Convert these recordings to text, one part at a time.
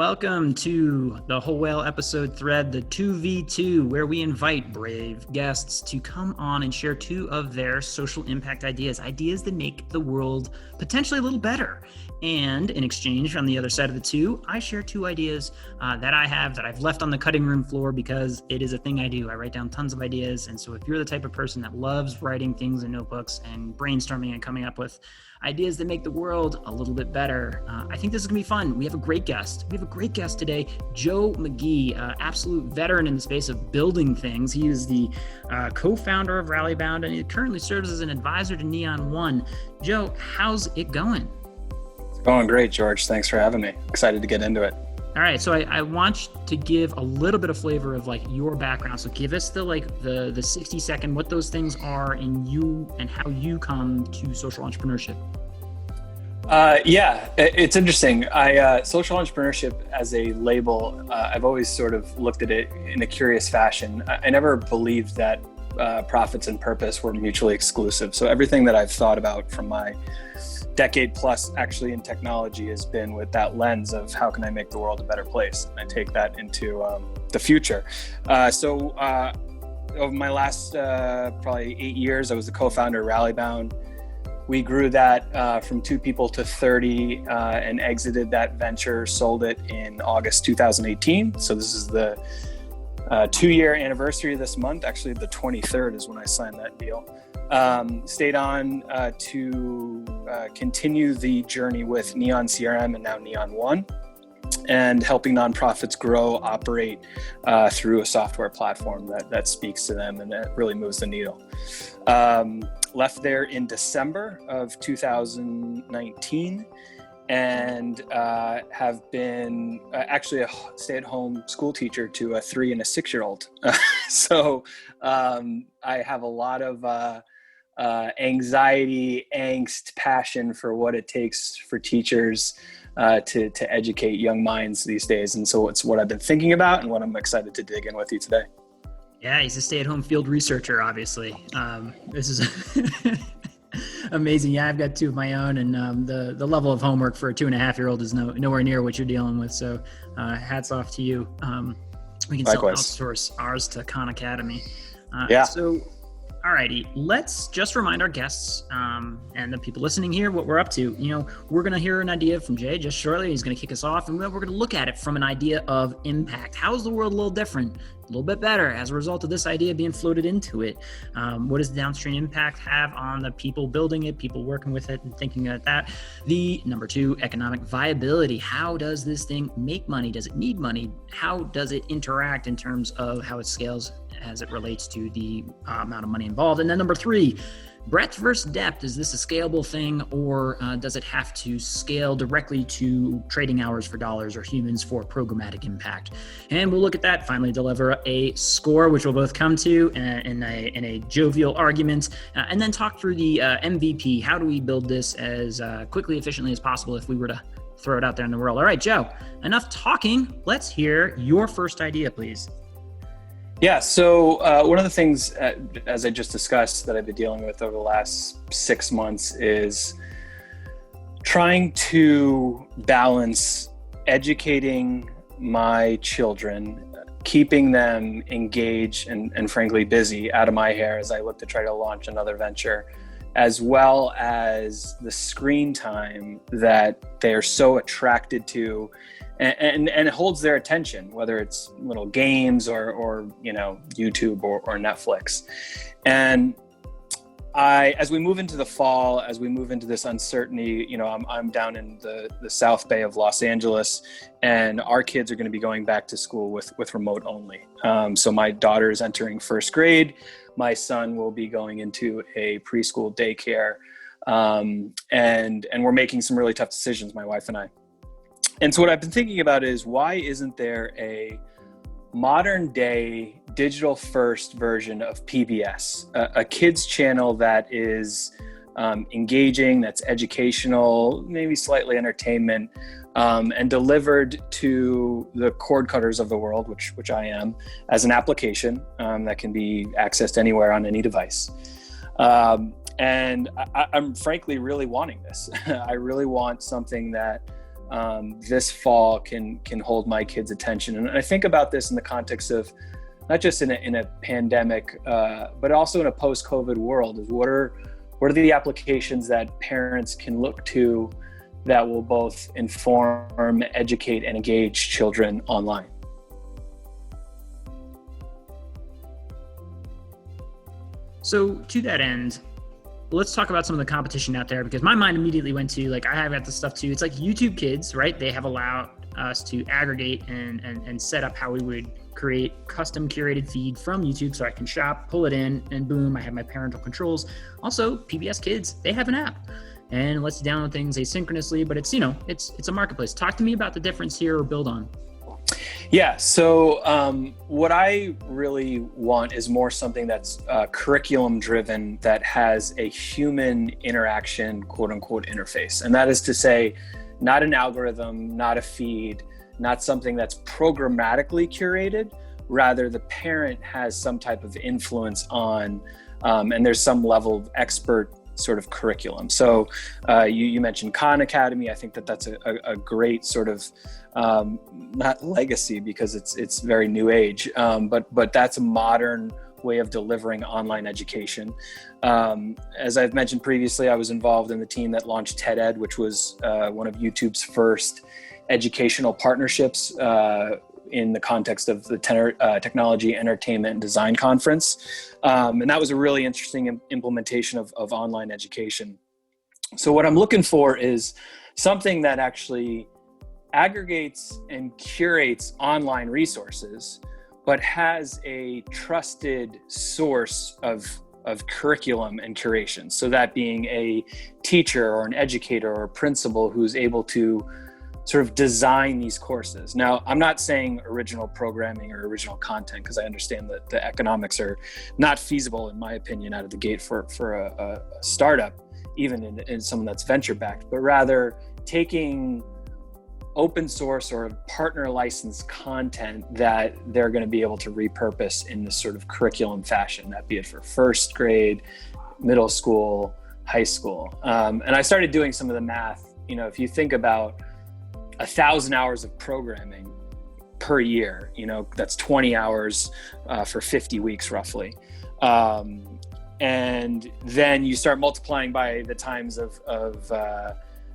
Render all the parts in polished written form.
Welcome to the Whole Whale episode thread, the 2v2, where we invite brave guests to come on and share two of their social impact ideas that make the world potentially a little better. And in exchange, on the other side of the two, I share two ideas that I've left on the cutting room floor because it is a thing I do. I write down tons of ideas. And so if you're the type of person that loves writing things in notebooks and brainstorming and coming up with ideas that make the world a little bit better, I think this is gonna be fun. We have a great guest. We have a great guest today, Joe Magee, absolute veteran in the space of building things. He is the co-founder of Rallybound, and he currently serves as an advisor to Neon One. Joe, how's it going? It's going great, George. Thanks for having me. Excited to get into it. All right, so I want to give a little bit of flavor of like your background. So give us the 60-second, what those things are in you and how you come to social entrepreneurship. It's interesting. Social entrepreneurship as a label, I've always sort of looked at it in a curious fashion. I never believed that profits and purpose were mutually exclusive. So everything that I've thought about from my decade plus actually in technology has been with that lens of how can I make the world a better place? And I take that into the future. Over my last probably 8 years, I was the co-founder of Rallybound. We grew that from 2 people to 30 and exited that venture, sold it in August 2018. So this is the 2-year anniversary this month. Actually, the 23rd is when I signed that deal. Stayed on to continue the journey with Neon CRM and now Neon One, and helping nonprofits grow, operate through a software platform that speaks to them and that really moves the needle. Left there in December of 2019 and have been actually a stay-at-home school teacher to a 3 and a 6-year-old. So I have a lot of anxiety, angst, passion for what it takes for teachers to educate young minds these days. And so it's what I've been thinking about and what I'm excited to dig in with you today. Yeah, he's a stay-at-home field researcher, obviously. This is amazing. Yeah, I've got 2 of my own, and the level of homework for a 2.5-year-old is nowhere near what you're dealing with. So hats off to you. We can outsource ours to Khan Academy. So, all righty, let's just remind our guests and the people listening here what we're up to. You know, we're going to hear an idea from Jay just shortly. He's going to kick us off, and we're going to look at it from an idea of impact. How is the world a little different, a little bit better as a result of this idea being floated into it? What does the downstream impact have on the people building it, people working with it and thinking about that? The number 2, economic viability. How does this thing make money? Does it need money? How does it interact in terms of how it scales as it relates to the amount of money involved? And then number 3, breadth versus depth. Is this a scalable thing, or does it have to scale directly to trading hours for dollars or humans for programmatic impact? And we'll look at that, finally deliver a score, which we'll both come to in a jovial argument, and then talk through the MVP. How do we build this as quickly, efficiently as possible if we were to throw it out there in the world? All right, Joe, enough talking. Let's hear your first idea, please. Yeah, so one of the things, as I just discussed, that I've been dealing with over the last 6 months is trying to balance educating my children, keeping them engaged and frankly busy, out of my hair as I look to try to launch another venture, as well as the screen time that they are so attracted to and it holds their attention, whether it's little games or YouTube or Netflix. And as we move into the fall, as we move into this uncertainty, I'm down in the South Bay of Los Angeles, and our kids are going to be going back to school with remote only. So my daughter is entering 1st grade. My son will be going into a preschool daycare. And we're making some really tough decisions, my wife and I. And so what I've been thinking about is, why isn't there a modern day digital first version of PBS, a kids channel that is engaging, that's educational, maybe slightly entertainment, and delivered to the cord cutters of the world, which I am, as an application that can be accessed anywhere on any device. And I'm frankly really wanting this. I really want something that this fall can hold my kids' attention. And I think about this in the context of not just in a pandemic, but also in a post-COVID world. Is what are the applications that parents can look to that will both inform, educate, and engage children online? So to that end, let's talk about some of the competition out there, because my mind immediately went to, like, I have got this stuff too. It's like YouTube Kids, right? They have allowed us to aggregate and set up how we would create custom curated feed from YouTube, so I can shop, pull it in, and boom, I have my parental controls. Also, PBS Kids, they have an app and it lets you download things asynchronously, but it's, it's a marketplace. Talk to me about the difference here, or build on. Yeah, so what I really want is more something that's curriculum driven, that has a human interaction, quote unquote, interface. And that is to say, not an algorithm, not a feed, not something that's programmatically curated. Rather, the parent has some type of influence on, and there's some level of expert sort of curriculum. So you mentioned Khan Academy. I think that's a great sort of, not legacy because it's very new age, but that's a modern way of delivering online education. As I've mentioned previously, I was involved in the team that launched TED Ed, which was one of YouTube's first educational partnerships in the context of the Technology, Entertainment, and Design Conference. And that was a really interesting implementation of online education. So what I'm looking for is something that actually aggregates and curates online resources, but has a trusted source of curriculum and curation. So that being a teacher or an educator or a principal who's able to sort of design these courses. Now, I'm not saying original programming or original content, because I understand that the economics are not feasible, in my opinion, out of the gate for a startup, even in someone that's venture backed, but rather taking open source or partner licensed content that they're going to be able to repurpose in this sort of curriculum fashion, that be it for first grade, middle school, high school. And I started doing some of the math. If you think about 1,000 hours of programming per year, that's 20 hours for 50 weeks roughly. And then you start multiplying by the times of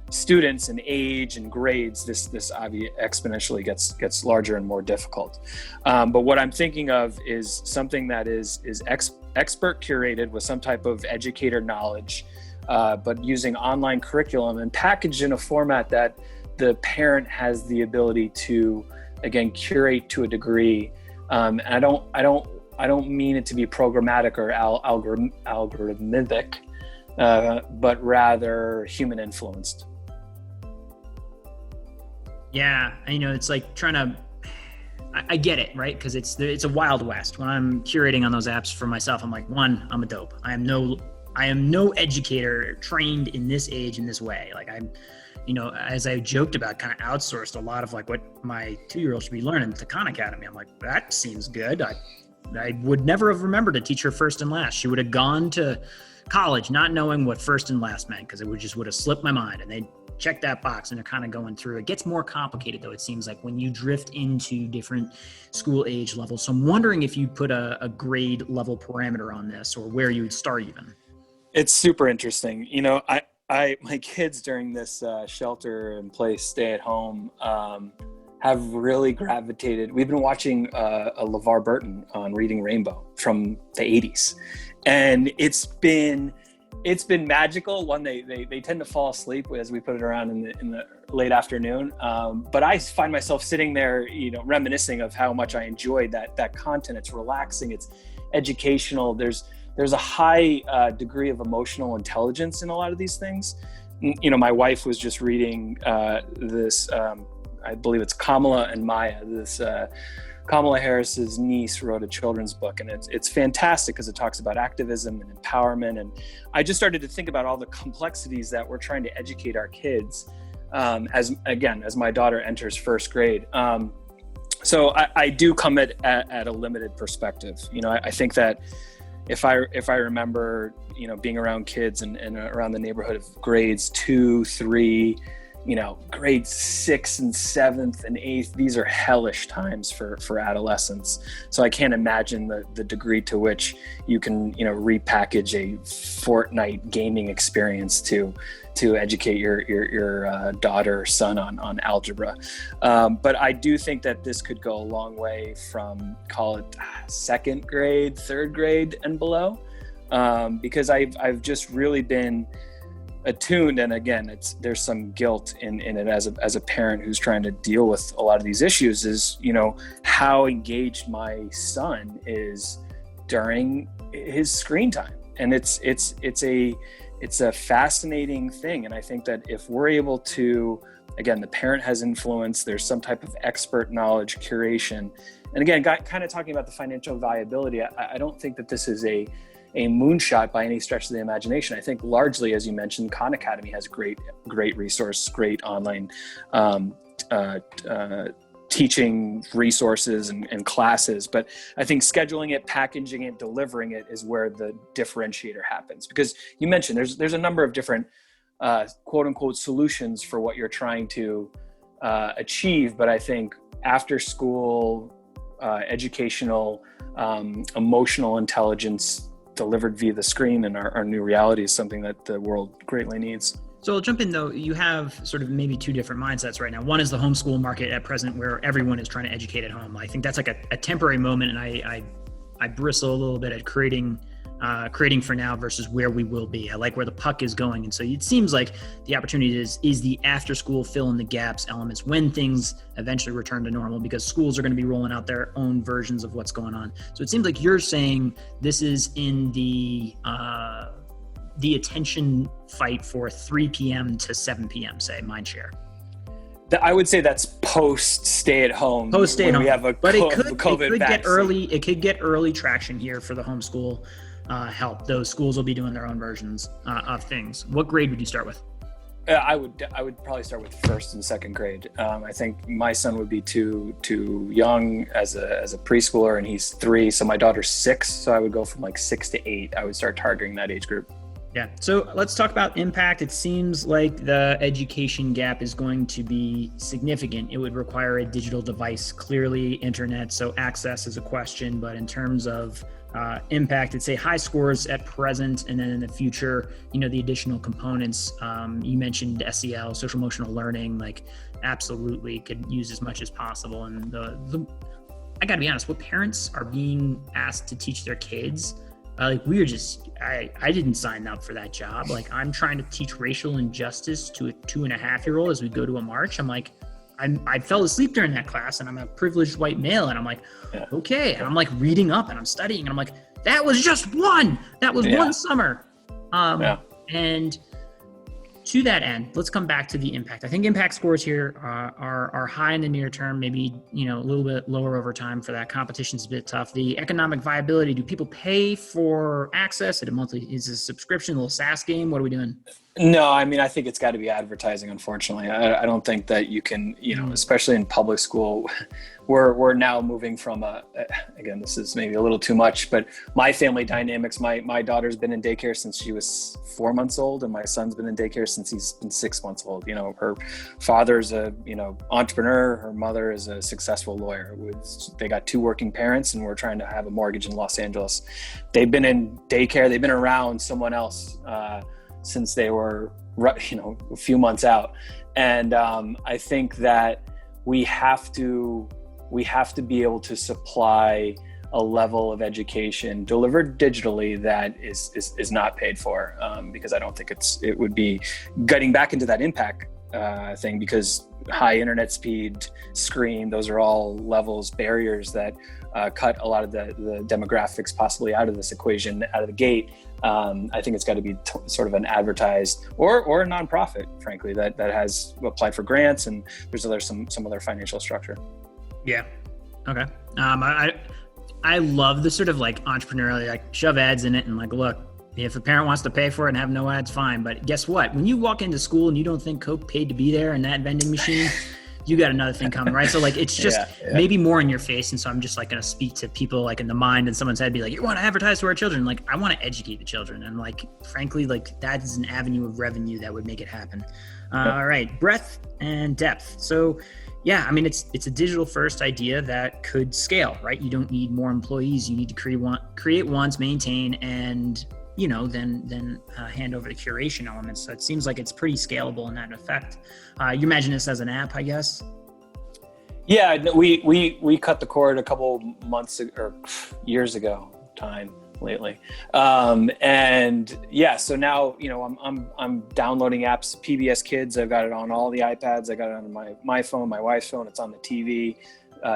students and age and grades, this obviously exponentially gets larger and more difficult. But what I'm thinking of is something that is expert curated with some type of educator knowledge, but using online curriculum and packaged in a format that the parent has the ability to, again, curate to a degree. And I don't mean it to be programmatic or algorithmic, but rather human influenced. Yeah, it's like I get it, right? Because it's a wild west. When I'm curating on those apps for myself, I'm like, one, I'm a dope. I am no educator trained in this age in this way. Like as I joked about, kind of outsourced a lot of like what my 2-year-old should be learning at the Khan Academy. I'm like, that seems good. I would never have remembered to teach her first and last. She would have gone to college not knowing what first and last meant, because it would have slipped my mind, and they check that box and they're kind of going through. It gets more complicated though, it seems like, when you drift into different school age levels. So I'm wondering if you put a grade level parameter on this, or where you would start even. It's super interesting. My kids during this shelter in place, stay at home, have really gravitated. We've been watching a LeVar Burton on Reading Rainbow from the 80s. And it's been magical. One, they tend to fall asleep as we put it around in the late afternoon. But I find myself sitting there, reminiscing of how much I enjoyed that content. It's relaxing, it's educational. There's a high degree of emotional intelligence in a lot of these things. My wife was just reading this, I believe it's Kamala and Maya. This Kamala Harris's niece wrote a children's book, and it's fantastic because it talks about activism and empowerment. And I just started to think about all the complexities that we're trying to educate our kids as my daughter enters first grade. So I do come at a limited perspective. I think that if I remember, being around kids and around the neighborhood of grades 2, 3, grade 6th and 7th and 8th, these are hellish times for adolescents. So I can't imagine the degree to which you can, repackage a Fortnite gaming experience to educate your daughter or son on algebra. But I do think that this could go a long way from, call it 2nd grade, 3rd grade and below, because I've just really been attuned, and again, there's some guilt in it as a parent who's trying to deal with a lot of these issues, is how engaged my son is during his screen time, and it's a fascinating thing. And I think that if we're able to, again, the parent has influence, there's some type of expert knowledge curation, and again, kind of talking about the financial viability, I don't think that this is a moonshot by any stretch of the imagination. I think largely, as you mentioned, Khan Academy has great resource, great online teaching resources and classes. But I think scheduling it, packaging it, delivering it is where the differentiator happens. Because you mentioned there's a number of different quote unquote solutions for what you're trying to achieve. But I think after school, educational, emotional intelligence delivered via the screen and our new reality is something that the world greatly needs. So I'll jump in though. You have sort of maybe two different mindsets right now. One is the homeschool market at present, where everyone is trying to educate at home. I think that's like a temporary moment, and I bristle a little bit at creating for now versus where we will be. I like where the puck is going. And so it seems like the opportunity is the after school fill in the gaps elements when things eventually return to normal, because schools are going to be rolling out their own versions of what's going on. So it seems like you're saying this is in the attention fight for 3 p.m. to 7 p.m., say, mindshare. I would say that's post stay at home. Post stay at home. We have but it could vaccine. get early traction here for the homeschool help. Those schools will be doing their own versions of things. What grade would you start with? I would probably start with 1st and 2nd grade. I think my son would be too young as a preschooler, and he's 3. So my daughter's 6. So I would go from like 6 to 8. I would start targeting that age group. Yeah. So let's talk about impact. It seems like the education gap is going to be significant. It would require a digital device, clearly internet. So access is a question, but in terms of impact, I'd say high scores at present, and then in the future, the additional components. You mentioned SEL, social emotional learning, like absolutely could use as much as possible. And I gotta be honest, what parents are being asked to teach their kids, I didn't sign up for that job. Like, I'm trying to teach racial injustice to a 2.5-year-old as we go to a march. I'm like, I fell asleep during that class, and I'm a privileged white male, and I'm like, okay. And I'm like reading up and I'm studying, and I'm like, that was just one. That was one summer. And to that end, let's come back to the impact. I think impact scores here are high in the near term, maybe, a little bit lower over time for that. Competition's a bit tough. The economic viability, do people pay for access? Is it a subscription, a little SaaS game? What are we doing? No, I mean, I think it's got to be advertising, unfortunately. I don't think that you can, especially in public school, we're now moving from again, this is maybe a little too much, but my family dynamics, my daughter's been in daycare since she was 4 months old, and my son's been in daycare since he's been 6 months old. Her father's a, entrepreneur. Her mother is a successful lawyer. They got 2 working parents, and we're trying to have a mortgage in Los Angeles. They've been in daycare. They've been around someone else, since they were, a few months out. And I think that we have to be able to supply a level of education delivered digitally that is not paid for, because I don't think it would be getting back into that impact thing, because high internet speed, screen, those are all levels, barriers that cut a lot of the demographics possibly out of this equation out of the gate. I think it's got to be sort of an advertised or a nonprofit, frankly, that has applied for grants, and there's some other financial structure. Yeah. Okay. I love the sort of like entrepreneurial, like shove ads in it and like, look, if a parent wants to pay for it and have no ads, fine. But guess what? When you walk into school and you don't think Coke paid to be there in that vending machine, you got another thing coming, right? So like, it's just maybe more in your face. And so I'm just like going to speak to people like in the mind and someone's head, be like, you want to advertise to our children? Like, I want to educate the children. And like, frankly, like that is an avenue of revenue that would make it happen. All right. Breadth and depth. So yeah, I mean, it's a digital first idea that could scale, right? You don't need more employees. You need to create once, maintain, and then hand over the curation elements. So it seems like it's pretty scalable in that effect. You imagine this as an app, I guess? Yeah, we cut the cord a couple months or years ago. Time lately, and yeah. So now I'm downloading apps. PBS Kids. I've got it on all the iPads. I got it on my phone, my wife's phone. It's on the TV,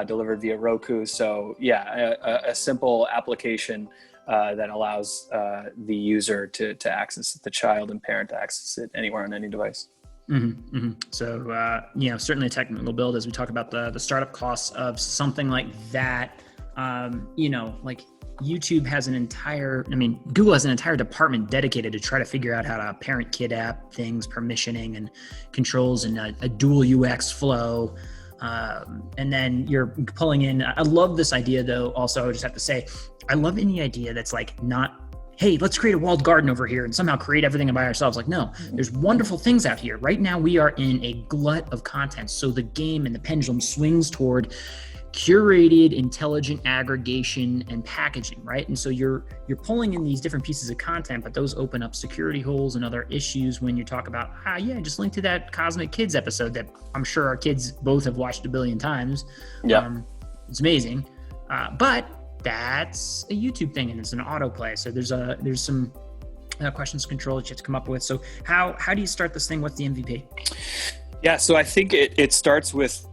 delivered via Roku. So yeah, a simple application that allows the user to access it, the child and parent to access it anywhere on any device. Mm-hmm, mm-hmm. So, certainly a technical build as we talk about the startup costs of something like that. Like YouTube has Google has an entire department dedicated to try to figure out how to parent kid app things, permissioning and controls, and a dual UX flow. And then you're pulling in, I love this idea though. Also, I just have to say, I love any idea that's like not, hey, let's create a walled garden over here and somehow create everything by ourselves. Like, no, there's wonderful things out here. Right now we are in a glut of content. So the game and the pendulum swings toward curated, intelligent aggregation and packaging, right? And so you're pulling in these different pieces of content, but those open up security holes and other issues when you talk about, just link to that Cosmic Kids episode that I'm sure our kids both have watched 1 billion times. Yeah, it's amazing. But that's a YouTube thing and it's an autoplay. So there's some questions control that you have to come up with. So how do you start this thing? What's the MVP? Yeah, so I think it starts with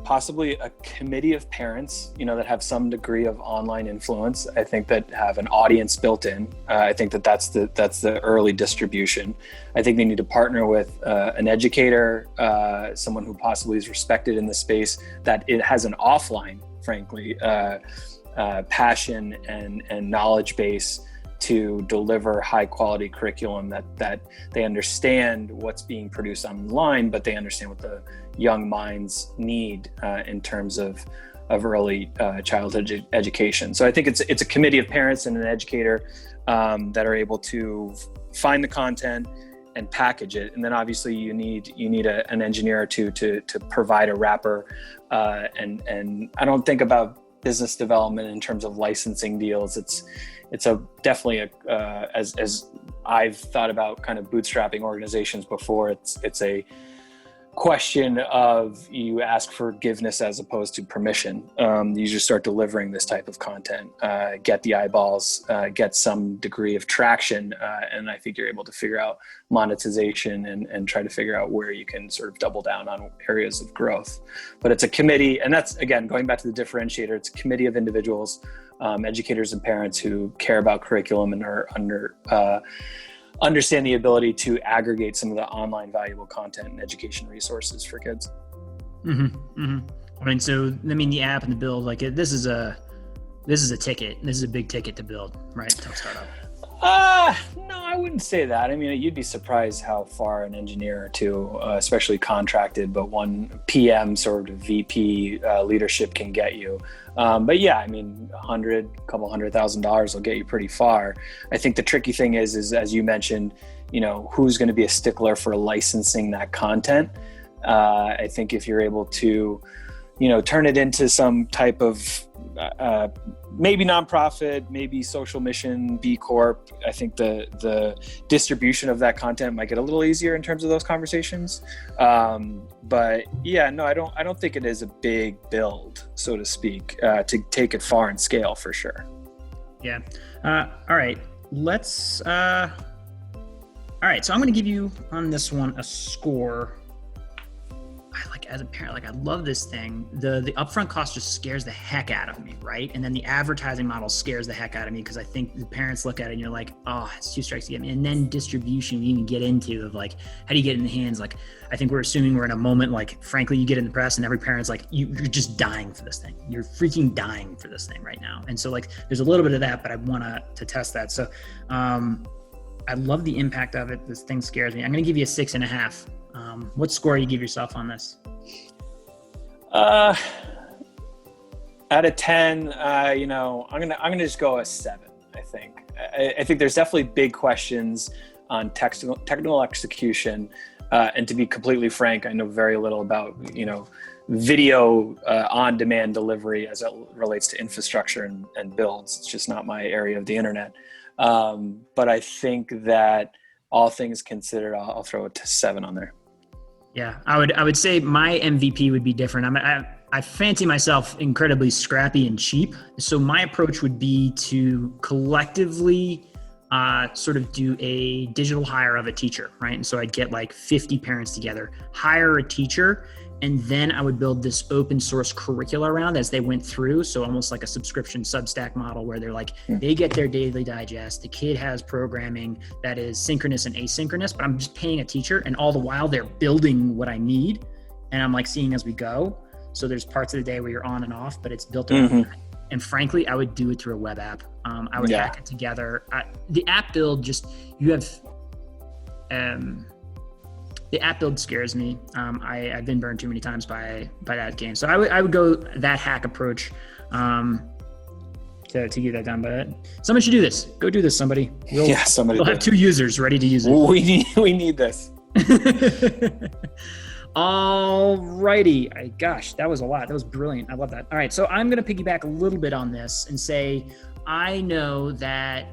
possibly a committee of parents, that have some degree of online influence. I think that have an audience built in. I think that's the early distribution. I think they need to partner with an educator, someone who possibly is respected in the space, that it has an offline, frankly, passion and knowledge base to deliver high quality curriculum that they understand what's being produced online, but they understand what the young minds need in terms of early childhood education. So I think it's a committee of parents and an educator that are able to find the content and package it. And then obviously you need an engineer or two to provide a wrapper. And I don't think about business development in terms of licensing deals. It's definitely as I've thought about kind of bootstrapping organizations before, it's a question of you ask forgiveness as opposed to permission. You just start delivering this type of content, get the eyeballs, get some degree of traction, and I think you're able to figure out monetization and try to figure out where you can sort of double down on areas of growth. But it's a committee, and that's, again, going back to the differentiator, it's a committee of individuals, educators and parents who care about curriculum and are understand the ability to aggregate some of the online valuable content and education resources for kids. Mm-hmm, mm-hmm. The app and the build, like this is a ticket. This is a big ticket to build, right? To start up. No, I wouldn't say that. I mean, you'd be surprised how far an engineer or two, especially contracted, but one PM sort of VP leadership can get you. But yeah, I mean, couple $100,000 will get you pretty far. I think the tricky thing is as you mentioned, who's going to be a stickler for licensing that content. I think if you're able to, turn it into some type of maybe nonprofit, maybe social mission, B Corp, I think the distribution of that content might get a little easier in terms of those conversations. But yeah, no, I don't think it is a big build, so to speak, to take it far and scale for sure. Yeah. All right. Let's. All right. So I'm going to give you on this one a score. As a parent, I love this thing. The upfront cost just scares the heck out of me, right? And then the advertising model scares the heck out of me because I think the parents look at it and you're like, oh, it's 2 strikes to get me. And then distribution, you even get into of like, how do you get it in the hands? Like, I think we're assuming we're in a moment, like, frankly, you get in the press and every parent's like, you're just dying for this thing. You're freaking dying for this thing right now. And so like, there's a little bit of that, but I want to test that. So I love the impact of it. This thing scares me. I'm going to give you a 6.5. What score do you give yourself on this? Uh, Out of 10, I'm gonna just go a 7. I think. I think there's definitely big questions on technical execution, and to be completely frank, I know very little about video on-demand delivery as it relates to infrastructure and builds. It's just not my area of the internet. But I think that all things considered, I'll throw it to 7 on there. Yeah, I would say my MVP would be different. I fancy myself incredibly scrappy and cheap. So my approach would be to collectively sort of do a digital hire of a teacher, right? And so I'd get like 50 parents together, hire a teacher, and then I would build this open source curricula around as they went through. So almost like a subscription Substack model where they're like, they get their daily digest. The kid has programming that is synchronous and asynchronous, but I'm just paying a teacher. And all the while they're building what I need. And I'm like seeing as we go. So there's parts of the day where you're on and off, but it's built around that. And frankly, I would do it through a web app. I would hack it together. The app build the app build scares me. I've been burned too many times by that game. So I would go that hack approach to get that done. But somebody should do this. Go do this, somebody. We'll have 2 users ready to use it. We need this. Alrighty. Gosh, that was a lot. That was brilliant. I love that. All right. So I'm going to piggyback a little bit on this and say, I know that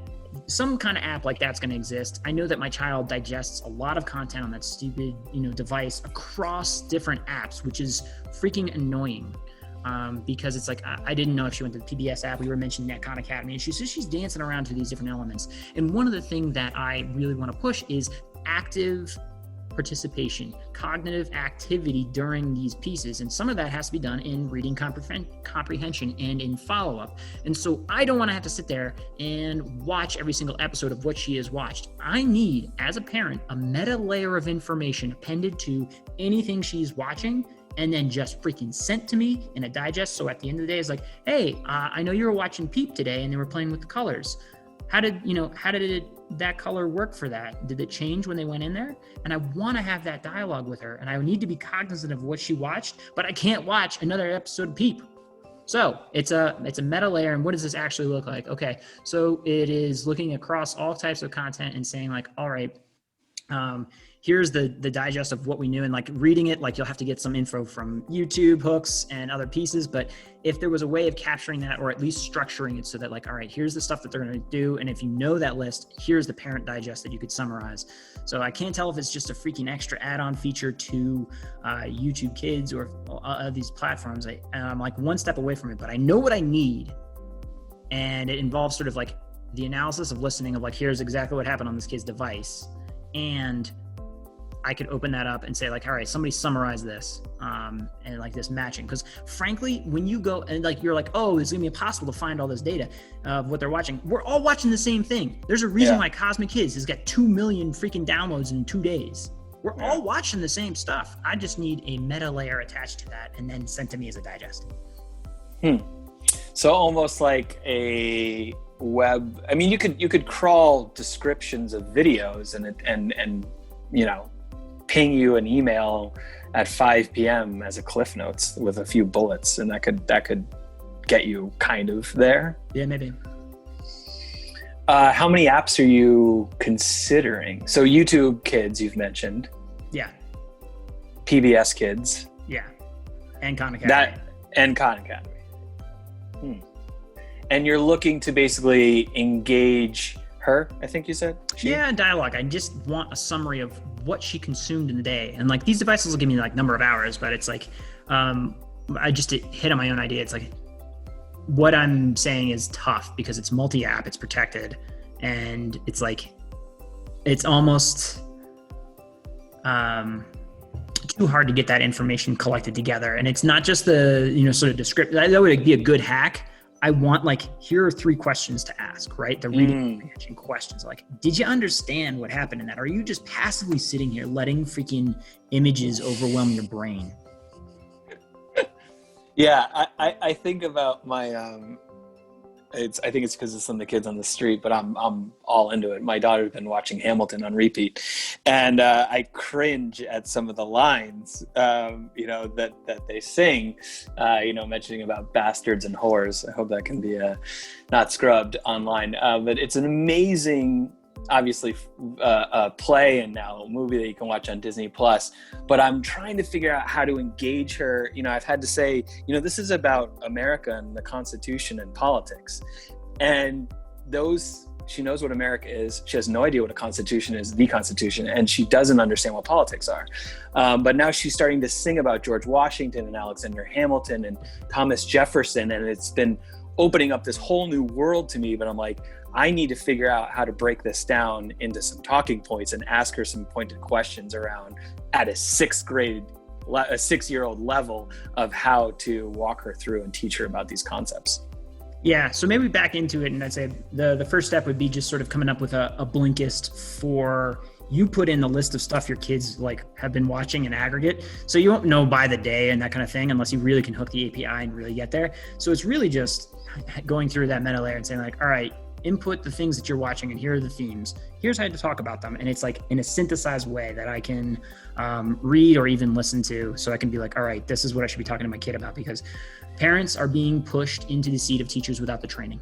some kind of app like that's going to exist. I know that my child digests a lot of content on that stupid, device across different apps, which is freaking annoying. Because it's like, I didn't know if she went to the PBS app. We were mentioning Net Khan Academy, and she's dancing around to these different elements. And one of the things that I really want to push is active participation, cognitive activity during these pieces. And some of that has to be done in reading comprehension and in follow-up. And so I don't want to have to sit there and watch every single episode of what she has watched. I need, as a parent, a meta layer of information appended to anything she's watching and then just freaking sent to me in a digest. So at the end of the day, it's like, hey, I know you were watching Peep today and they were playing with the colors. How did that color work for that? Did it change when they went in there? And I want to have that dialogue with her, and I need to be cognizant of what she watched, but I can't watch another episode of Peep. So it's a meta layer. And what does this actually look like? Okay, so it is looking across all types of content and saying like, all right, here's the digest of what we knew, and like reading it, like you'll have to get some info from YouTube hooks and other pieces. But if there was a way of capturing that, or at least structuring it so that like, all right, here's the stuff that they're going to do. And if you know that list, here's the parent digest that you could summarize. So I can't tell if it's just a freaking extra add-on feature to YouTube Kids or these platforms. I'm like one step away from it, but I know what I need. And it involves sort of like the analysis of listening of like, here's exactly what happened on this kid's device. And I could open that up and say like, all right, somebody summarize this, and like this matching. Because frankly, when you go and like, you're like, oh, it's gonna be impossible to find all this data of what they're watching. We're all watching the same thing. There's a reason why Cosmic Kids has got 2 million freaking downloads in 2 days. We're all watching the same stuff. I just need a meta layer attached to that and then sent to me as a digest. So almost like a web. I mean, you could crawl descriptions of videos and ping you an email at 5 p.m. as a Cliff Notes with a few bullets, and that could get you kind of there. Yeah, maybe. How many apps are you considering? So YouTube Kids, you've mentioned. Yeah. PBS Kids. Yeah. And Khan Academy. And Khan Academy. And you're looking to basically engage her, I think you said? Yeah, dialogue. I just want a summary of what she consumed in the day. And like these devices will give me like number of hours, but it's like, I just hit on my own idea. It's like, what I'm saying is tough because it's multi-app, it's protected. And it's like, it's almost too hard to get that information collected together. And it's not just the, sort of descriptive, that would be a good hack. I want like, here are 3 questions to ask, right? The reading comprehension questions. Like, did you understand what happened in that? Or are you just passively sitting here letting freaking images overwhelm your brain? Yeah, I think about my I think it's because of some of the kids on the street, but I'm all into it. My daughter's been watching Hamilton on repeat, and I cringe at some of the lines, that they sing, mentioning about bastards and whores. I hope that can be not scrubbed online, but it's an amazing, obviously, play and now a movie that you can watch on Disney Plus. But I'm trying to figure out how to engage her. I've had to say, this is about America and the Constitution and politics. And she knows what America is. She has no idea what a constitution is, the Constitution, and she doesn't understand what politics are. But now she's starting to sing about George Washington and Alexander Hamilton and Thomas Jefferson, and it's been opening up this whole new world to me. But I'm like, I need to figure out how to break this down into some talking points and ask her some pointed questions around at a 6-year-old level of how to walk her through and teach her about these concepts. Yeah, so maybe back into it, and I'd say the first step would be just sort of coming up with a Blinkist for you. Put in the list of stuff your kids have been watching in aggregate. So you won't know by the day and that kind of thing unless you really can hook the API and really get there. So it's really just going through that meta layer and saying all right, input the things that you're watching and here are the themes. Here's how to talk about them. And it's in a synthesized way that I can read or even listen to. So I can be all right, this is what I should be talking to my kid about, because parents are being pushed into the seat of teachers without the training,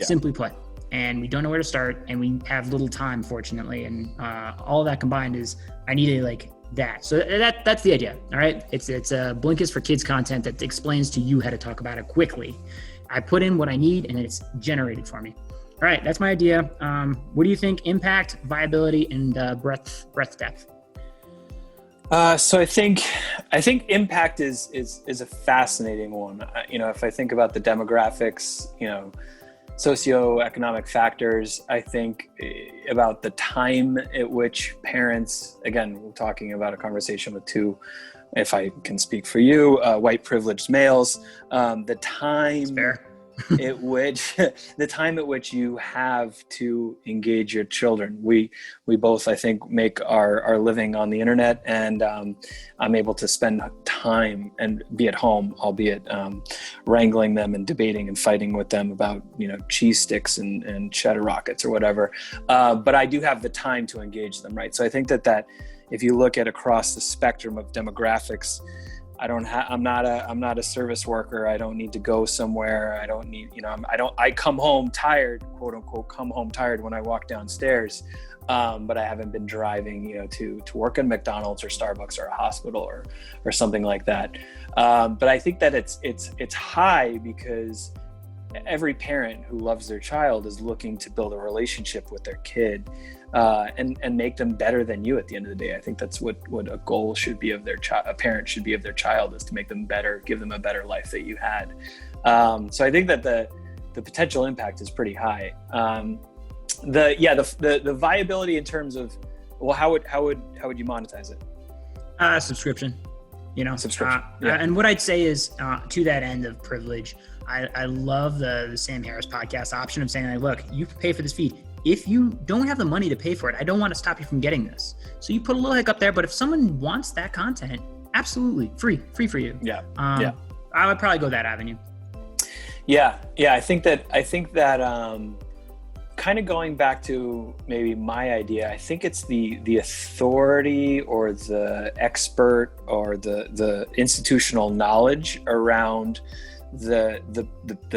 simply put. And we don't know where to start, and we have little time, fortunately. And all of that combined is I need that. So that's the idea. All right. It's a Blinkist for kids content that explains to you how to talk about it quickly. I put in what I need and it's generated for me. All right, that's my idea. What do you think? Impact, viability, and breadth depth. So I think impact is a fascinating one. If I think about the demographics, socioeconomic factors, I think about the time at which parents, again, we're talking about a conversation with two, if I can speak for you, white privileged males, the time the time at which you have to engage your children. We both, I think, make our living on the internet, and I'm able to spend time and be at home, albeit wrangling them and debating and fighting with them about cheese sticks and cheddar rockets or whatever. But I do have the time to engage them, right? So I think that if you look at across the spectrum of demographics, I'm not a service worker. I don't need to go somewhere. I don't need, I come home tired, quote unquote, come home tired when I walk downstairs. But I haven't been driving, to work at McDonald's or Starbucks or a hospital or something like that. But I think that it's high because every parent who loves their child is looking to build a relationship with their kid, and make them better than you at the end of the day. I think that's what a goal should be of their child. A parent should be of their child, is to make them better, give them a better life that you had. So I think that the potential impact is pretty high. The viability in terms of, well, how would you monetize it? Subscription. Subscription. And what I'd say is, to that end of privilege, I love the Sam Harris podcast option of saying, look, you pay for this feed. If you don't have the money to pay for it, I don't want to stop you from getting this. So you put a little hiccup there, but if someone wants that content, absolutely free for you. I would probably go that avenue. I think that kind of going back to maybe my idea, I think it's the authority or the expert or the institutional knowledge around the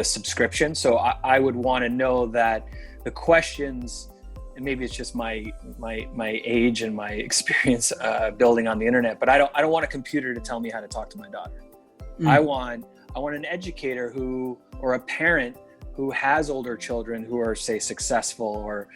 subscription. So I would want to know that the questions, and maybe it's just my age and my experience building on the internet, but I don't want a computer to tell me how to talk to my daughter. I want an educator or a parent who has older children who are, say, successful or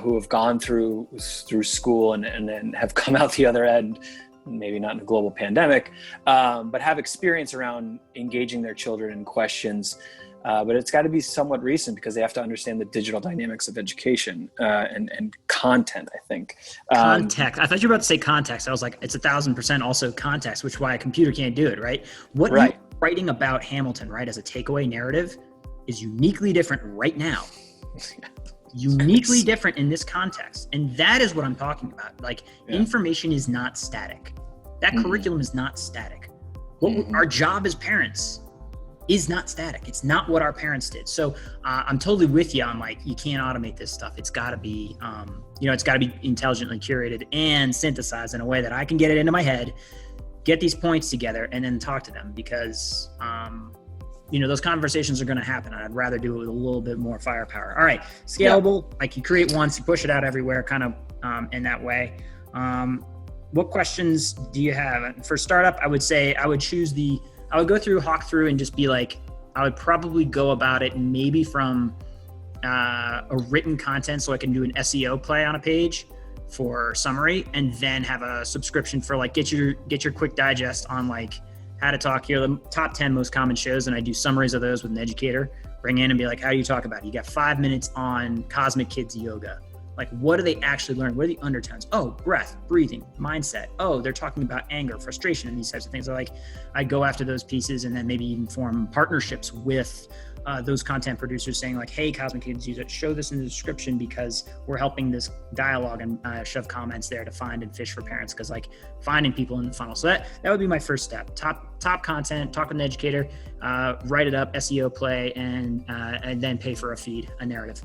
who have gone through school and then have come out the other end, maybe not in a global pandemic, but have experience around engaging their children in questions. But it's got to be somewhat recent because they have to understand the digital dynamics of education and content, I think. Context. I thought you were about to say context. I was like, it's 1,000% also context, which is why a computer can't do it, right? What you're writing about Hamilton, right, as a takeaway narrative is uniquely different right now. Uniquely different in this context. And that is what I'm talking about. Information is not static. That curriculum is not static. Our job as parents is not static. It's not what our parents did. So I'm totally with you on like, you can't automate this stuff. It's got to be, it's got to be intelligently curated and synthesized in a way that I can get it into my head, get these points together, and then talk to them, because, those conversations are going to happen. I'd rather do it with a little bit more firepower. All right. Scalable, like you create once, you push it out everywhere, kind of in that way. What questions do you have? For startup, I would say I would go through, hawk through, and just be like, I would probably go about it maybe from a written content, so I can do an SEO play on a page for summary, and then have a subscription for like, get your quick digest on like how to talk here, the top 10 most common shows. And I do summaries of those with an educator, bring in and be like, how do you talk about it? You got 5 minutes on Cosmic Kids Yoga. Like, what do they actually learn? What are the undertones? Oh, breath, breathing, mindset. Oh, they're talking about anger, frustration, and these types of things. So like, I go after those pieces, and then maybe even form partnerships with those content producers, saying like, hey, Cosmic Kids, use it, show this in the description, because we're helping this dialogue, and shove comments there to find and fish for parents, because like finding people in the funnel. So that would be my first step. Top content, talk with an educator, write it up, SEO play, and then pay for a feed, a narrative.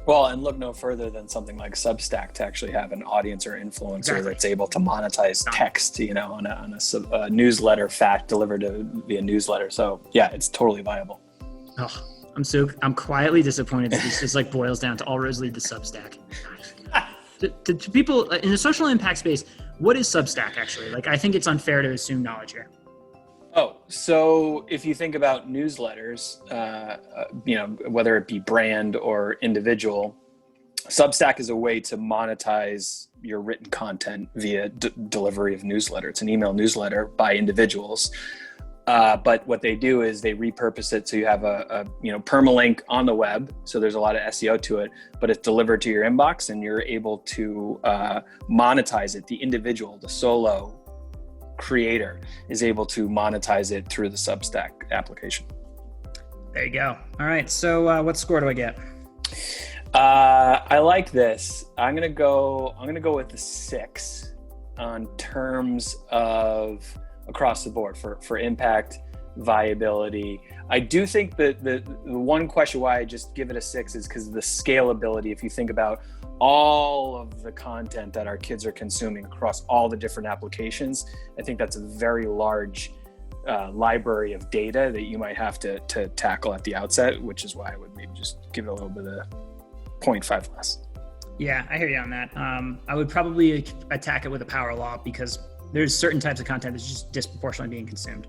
Well, and look no further than something like Substack to actually have an audience or influencer that's able to monetize text, on a newsletter delivered via newsletter. So yeah, it's totally viable. Oh, I'm quietly disappointed that this just like boils down to all roads lead to Substack. to people in the social impact space, what is Substack actually? Like, I think it's unfair to assume knowledge here. Oh, so if you think about newsletters, whether it be brand or individual, Substack is a way to monetize your written content via delivery of newsletter. It's an email newsletter by individuals. But what they do is they repurpose it so you have a permalink on the web. So there's a lot of SEO to it, but it's delivered to your inbox, and you're able to monetize it. The individual, the solo creator, is able to monetize it through the Substack application. There you go. All right. So what score do I get? I like this. I'm gonna go with the 6 on terms of across the board for impact, viability. I do think that the one question why I just give it a 6 is because of the scalability. If you think about all of the content that our kids are consuming across all the different applications, I think that's a very large library of data that you might have to tackle at the outset, which is why I would maybe just give it a little bit of 0.5 less. Yeah, I hear you on that. I would probably attack it with a power law, because there's certain types of content that's just disproportionately being consumed.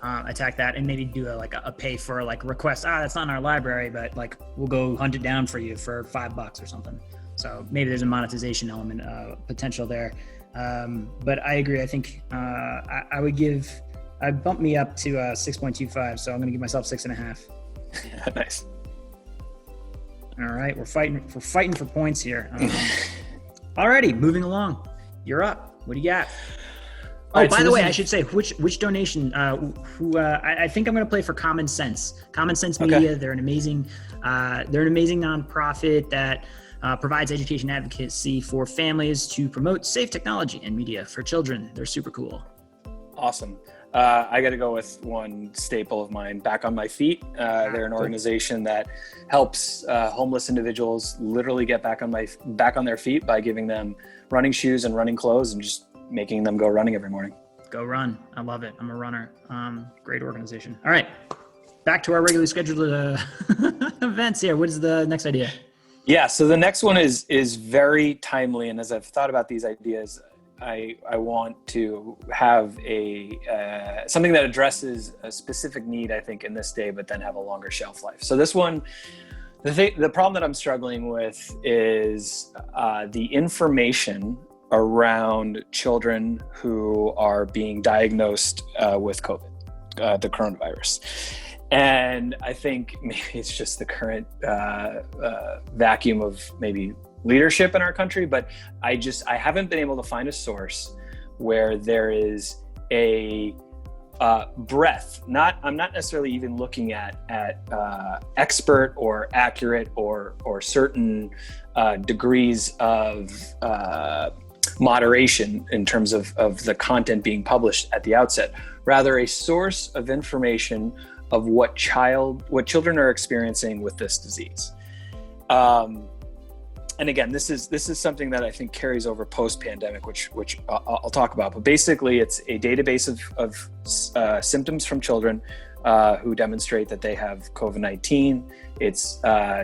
Attack that, and maybe do a pay for like request. That's not in our library, but like we'll go hunt it down for you for $5 or something. So maybe there's a monetization element potential there. But I agree. I think I'd bump me up to 6.25. So I'm going to give myself 6.5. Nice. All right. We're fighting for points here. Alrighty, moving along. You're up. What do you got? Oh, right, by the way, I should say which donation. I think I'm going to play for Common Sense. Common Sense Media. Okay. They're an amazing nonprofit that provides education advocacy for families to promote safe technology and media for children. They're super cool. Awesome. I got to go with one staple of mine, Back on My Feet. They're an organization that helps homeless individuals literally get back on their feet by giving them running shoes and running clothes, and just making them go running every morning. Go run. I love it. I'm a runner. Great organization. All right. Back to our regularly scheduled events here. What is the next idea? Yeah. So the next one is very timely. And as I've thought about these ideas, I want to have something that addresses a specific need, I think, in this day, but then have a longer shelf life. So this one, the problem that I'm struggling with is the information around children who are being diagnosed with COVID, the coronavirus. And I think maybe it's just the current vacuum of maybe leadership in our country, but I haven't been able to find a source where there is a breadth. I'm not necessarily even looking at expert or accurate or certain degrees of moderation in terms of the content being published at the outset. Rather, a source of information of what children are experiencing with this disease. And again, this is something that I think carries over post-pandemic, which I'll talk about. But basically, it's a database of symptoms from children who demonstrate that they have COVID-19. It's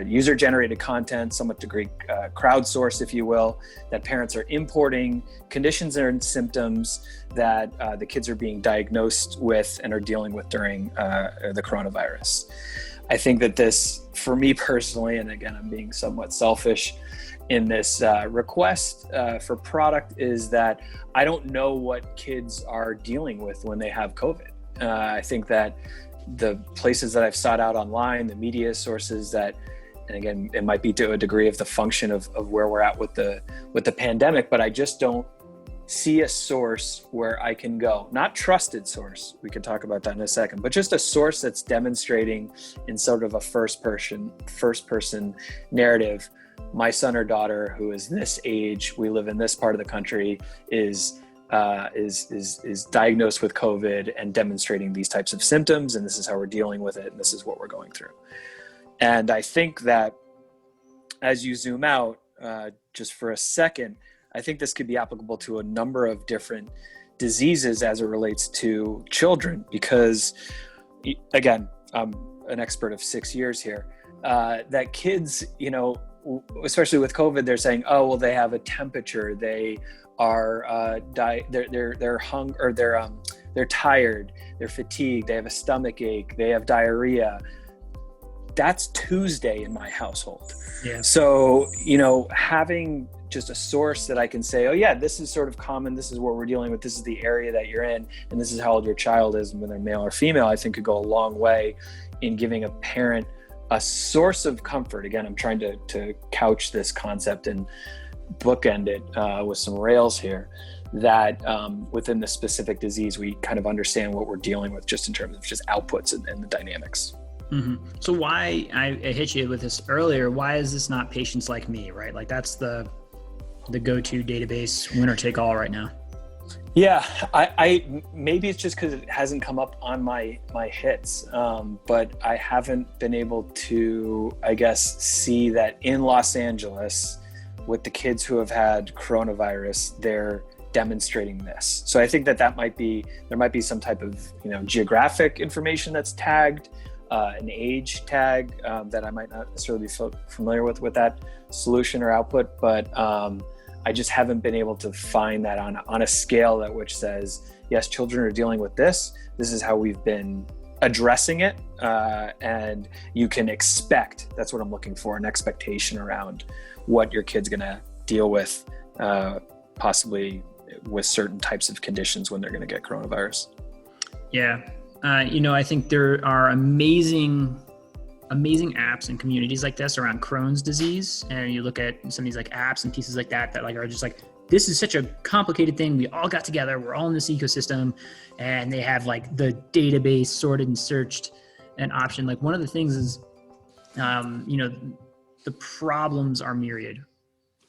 user-generated content, somewhat degree crowdsourced, if you will, that parents are importing conditions and symptoms that the kids are being diagnosed with and are dealing with during the coronavirus. I think that this, for me personally, and again, I'm being somewhat selfish in this request for product, is that I don't know what kids are dealing with when they have COVID. I think that the places that I've sought out online, the media sources that, and again, it might be to a degree of the function of where we're at with the pandemic, but I just don't see a source where I can go, not trusted source, we can talk about that in a second, but just a source that's demonstrating in sort of a first person narrative, my son or daughter who is this age, we live in this part of the country, is diagnosed with COVID and demonstrating these types of symptoms, and this is how we're dealing with it, and this is what we're going through. And I think that as you zoom out just for a second, I think this could be applicable to a number of different diseases as it relates to children, because again, I'm an expert of 6 years here, that kids, especially with COVID, they're saying, oh, well, they have a temperature, they are they're hung, or they're tired, they're fatigued, they have a stomach ache, they have diarrhea. That's Tuesday in my household. Yeah. So, having just a source that I can say, oh yeah, this is sort of common, this is what we're dealing with, this is the area that you're in, and this is how old your child is, whether male or female, I think could go a long way in giving a parent a source of comfort. Again, I'm trying to couch this concept and bookend it with some rails here, that within the specific disease, we kind of understand what we're dealing with just in terms of just outputs and the dynamics. Mm-hmm. So why, I hit you with this earlier, why is this not patients like me, right? Like that's the go-to database, winner take all right now. Yeah, I maybe it's just because it hasn't come up on my hits, but I haven't been able to, I guess, see that in Los Angeles with the kids who have had coronavirus, they're demonstrating this. So I think there might be some type of geographic information that's tagged, an age tag that I might not necessarily be familiar with that solution or output, but I just haven't been able to find that on a scale that which says, yes, children are dealing with this. This is how we've been addressing it. And you can expect, that's what I'm looking for, an expectation around what your kid's gonna deal with, possibly with certain types of conditions when they're gonna get coronavirus. Yeah, I think there are amazing apps and communities like this around Crohn's disease, and you look at some of these like apps and pieces like that like are just like, this is such a complicated thing, we all got together, we're all in this ecosystem, and they have like the database sorted and searched and option. Like one of the things is the problems are myriad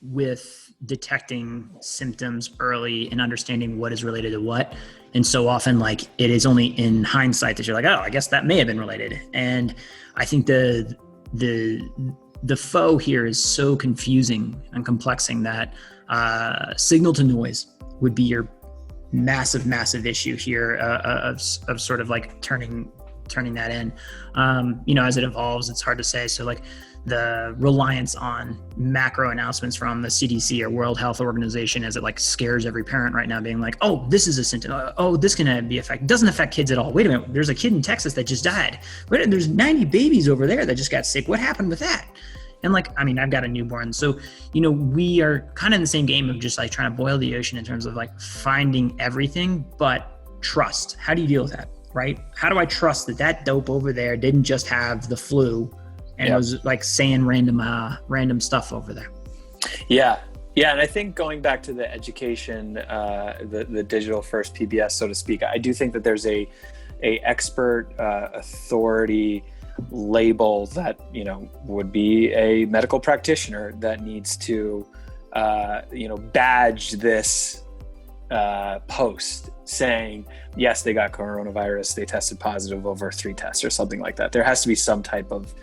with detecting symptoms early and understanding what is related to what. And so often, like, it is only in hindsight that you're like, oh, I guess that may have been related. And I think the foe here is so confusing and complexing that signal to noise would be your massive issue here of sort of like turning that in. As it evolves, it's hard to say. So like the reliance on macro announcements from the CDC or World Health Organization as it like scares every parent right now, being like, oh, this is a symptom. Oh, this can be affected. Doesn't affect kids at all. Wait a minute. There's a kid in Texas that just died. Wait, there's 90 babies over there that just got sick. What happened with that? And like, I mean, I've got a newborn. So, we are kind of in the same game of just like trying to boil the ocean in terms of like finding everything, but trust. How do you deal with that? Right? How do I trust that dope over there didn't just have the flu and was like saying random stuff over there? Yeah. And I think going back to the education, the digital first PBS, so to speak, I do think that there's a expert authority label that, would be a medical practitioner that needs to, badge this post saying, yes, they got coronavirus, they tested positive over 3 tests or something like that. There has to be some type of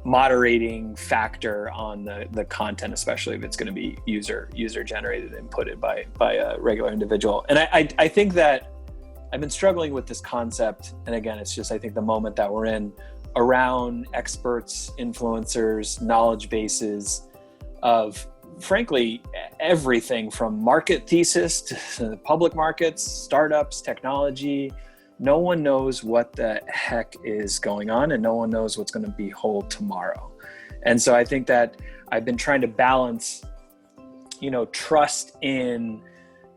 moderating factor on the content, especially if it's going to be user generated and inputted by a regular individual. And I think that I've been struggling with this concept. And again, it's just, I think the moment that we're in around experts, influencers, knowledge bases of, frankly, everything from market thesis to the public markets, startups, technology. No one knows what the heck is going on, and no one knows what's going to be whole tomorrow. And so I think that I've been trying to balance, trust in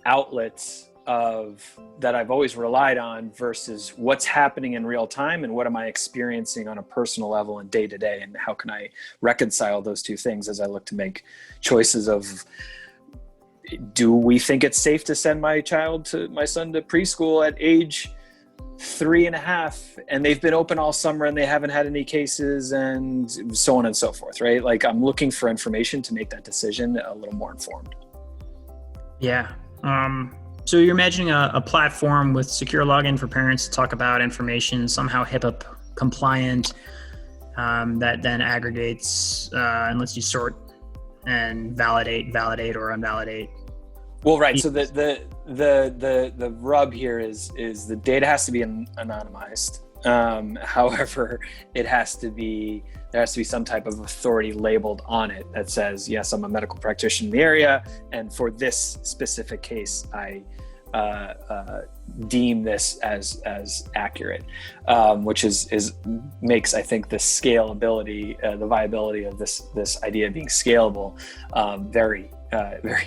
outlets that I've always relied on versus what's happening in real time and what am I experiencing on a personal level and day to day, and how can I reconcile those two things as I look to make choices of, do we think it's safe to send my son to preschool at age 3.5 and they've been open all summer and they haven't had any cases, and so on and so forth, right? Like, I'm looking for information to make that decision a little more informed. Yeah. So you're imagining a platform with secure login for parents to talk about information, somehow HIPAA compliant, that then aggregates and lets you sort and validate or invalidate. Well, right. So the rub here is the data has to be anonymized. However, there has to be some type of authority labeled on it that says, yes, I'm a medical practitioner in the area, and for this specific case, I deem this as accurate, which makes, I think, the scalability, the viability of this idea of being scalable very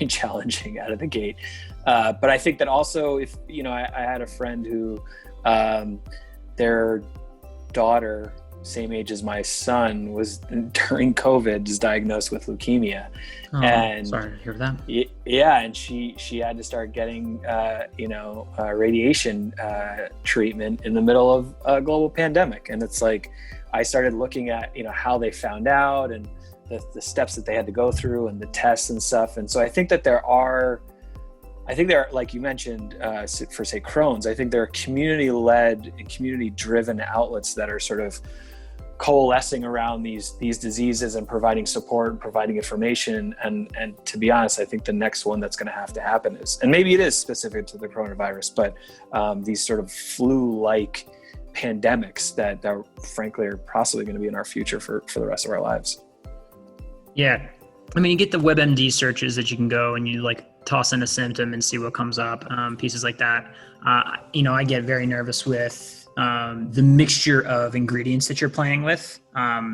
challenging out of the gate. But I think that also, if I had a friend who their daughter, same age as my son, was during COVID is diagnosed with leukemia. Oh, and sorry to hear that. Yeah, and she had to start getting radiation treatment in the middle of a global pandemic. And it's like, I started looking at how they found out and the steps that they had to go through and the tests and stuff. And so I think that there are, like you mentioned, for say Crohn's, I think there are community-led and community-driven outlets that are sort of coalescing around these diseases and providing support and providing information. And to be honest, I think the next one that's going to have to happen is, and maybe it is specific to the coronavirus, but these sort of flu-like pandemics that frankly are possibly going to be in our future for the rest of our lives. Yeah. I mean, you get the WebMD searches that you can go and you toss in a symptom and see what comes up, pieces like that. I get very nervous with the mixture of ingredients that you're playing with.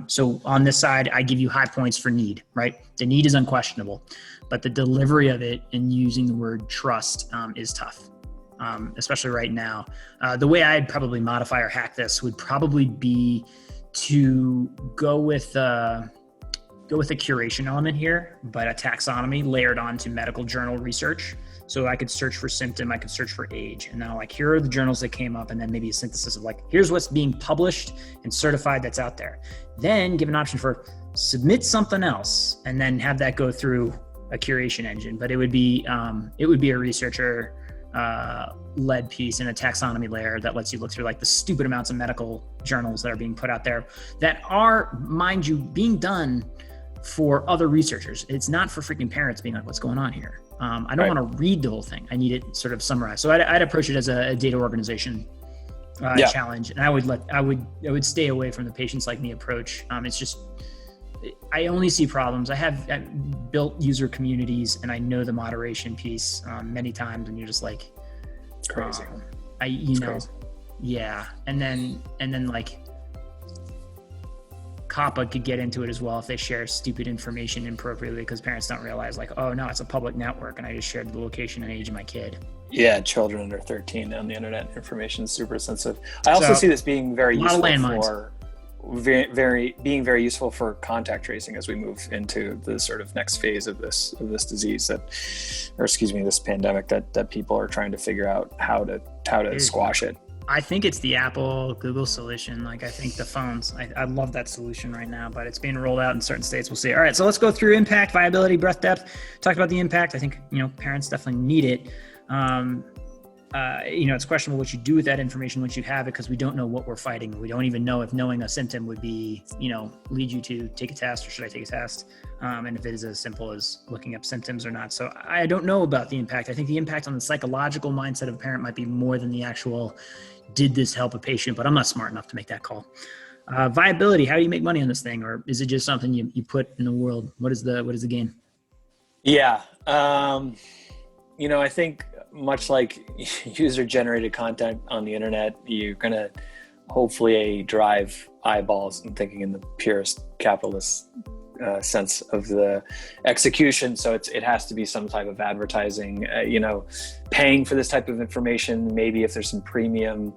So on this side, I give you high points for need, right? The need is unquestionable, but the delivery of it and using the word trust is tough, especially right now. The way I'd probably modify or hack this would probably be to go with a curation element here, but a taxonomy layered onto medical journal research. So I could search for symptom, I could search for age, and now here are the journals that came up, and then maybe a synthesis of here's what's being published and certified that's out there. Then give an option for submit something else, and then have that go through a curation engine. But it would be a researcher led piece in a taxonomy layer that lets you look through the stupid amounts of medical journals that are being put out there that are, mind you, being done for other researchers. It's not for freaking parents being what's going on here. I don't want to read the whole thing. I need it sort of summarized. So I'd approach it as a data organization challenge, and I would stay away from the patients like me approach. It's just, I only see problems. I've built user communities, and I know the moderation piece many times, and you're just crazy. Crazy. Yeah, and then COPPA could get into it as well if they share stupid information inappropriately, because parents don't realize oh no, it's a public network and I just shared the location and age of my kid. Yeah, children under 13 on the internet information is super sensitive. I also see this being very useful for being very useful for contact tracing as we move into the sort of next phase of this disease this pandemic that people are trying to figure out how to squash it. I think it's the Apple Google solution. Like, I think the phones, I love that solution right now, but it's being rolled out in certain states. We'll see. All right, so let's go through impact, viability, breadth, depth. Talked about the impact. I think, parents definitely need it. It's questionable what you do with that information once you have it, because we don't know what we're fighting. We don't even know if knowing a symptom would be, lead you to take a test, or should I take a test? And if it is as simple as looking up symptoms or not. So I don't know about the impact. I think the impact on the psychological mindset of a parent might be more than the actual, did this help a patient? But I'm not smart enough to make that call. Viability, how do you make money on this thing? Or is it just something you put in the world? What is the gain? Yeah. I think much like user-generated content on the internet, you're going to hopefully drive eyeballs. I'm thinking in the purest capitalist sense of the execution. So it has to be some type of advertising, paying for this type of information, maybe if there's some premium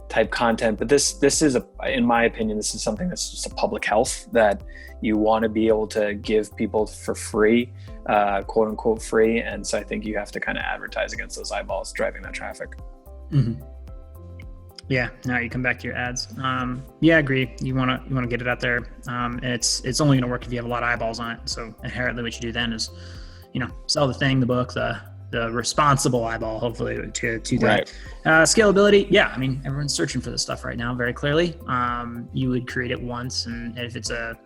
type content. But this is, in my opinion, this is something that's just a public health that you want to be able to give people for free, quote unquote free. And so I think you have to kind of advertise against those eyeballs driving that traffic. Mm-hmm. Yeah. Now you come back to your ads. I agree. You want to get it out there. And it's only going to work if you have a lot of eyeballs on it. So inherently what you do then is, sell the thing, the book, the responsible eyeball, hopefully to that. Right. Scalability. Yeah. I mean, everyone's searching for this stuff right now, very clearly. You would create it once. And if it's a,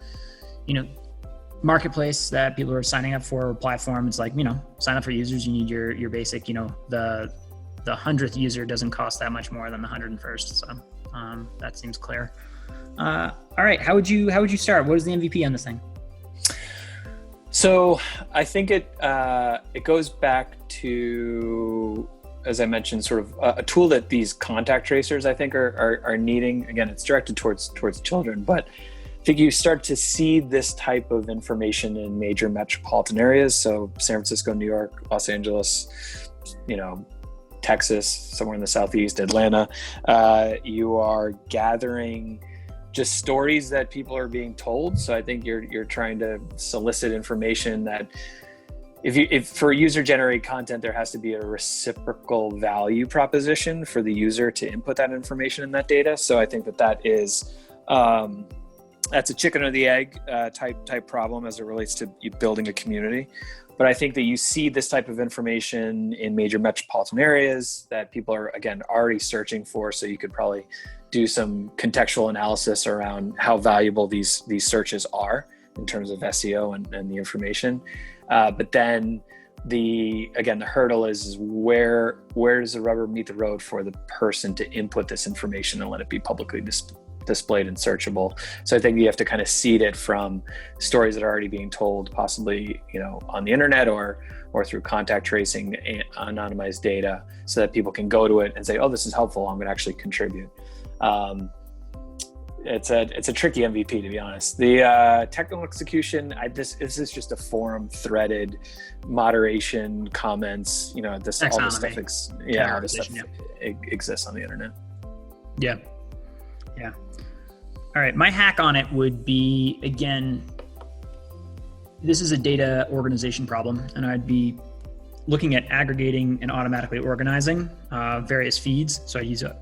marketplace that people are signing up for, or platform, it's like, sign up for users. You need your basic, the 100th user doesn't cost that much more than the 101st. So that seems clear. All right. How would you start? What is the MVP on this thing? So I think it goes back to, as I mentioned, sort of a tool that these contact tracers, I think, are needing. Again, it's directed towards children, but I think you start to see this type of information in major metropolitan areas. So San Francisco, New York, Los Angeles, Texas, somewhere in the Southeast, Atlanta. You are gathering just stories that people are being told. So I think you're trying to solicit information that if for user generated content, there has to be a reciprocal value proposition for the user to input that information in that data. So I think that is, that's a chicken or the egg type problem as it relates to building a community. But I think that you see this type of information in major metropolitan areas that people are, again, already searching for. So you could probably do some contextual analysis around how valuable these searches are in terms of SEO and the information. But then the hurdle is where does the rubber meet the road for the person to input this information and let it be publicly displayed and searchable. So I think you have to kind of seed it from stories that are already being told, possibly, on the internet or through contact tracing and anonymized data, so that people can go to it and say, oh, this is helpful, I'm going to actually contribute. It's a tricky MVP, to be honest. The technical execution, this is just a forum threaded moderation comments, all this stuff exists on the internet. Yeah. All right. My hack on it would be, again, this is a data organization problem, and I'd be looking at aggregating and automatically organizing various feeds. So I use a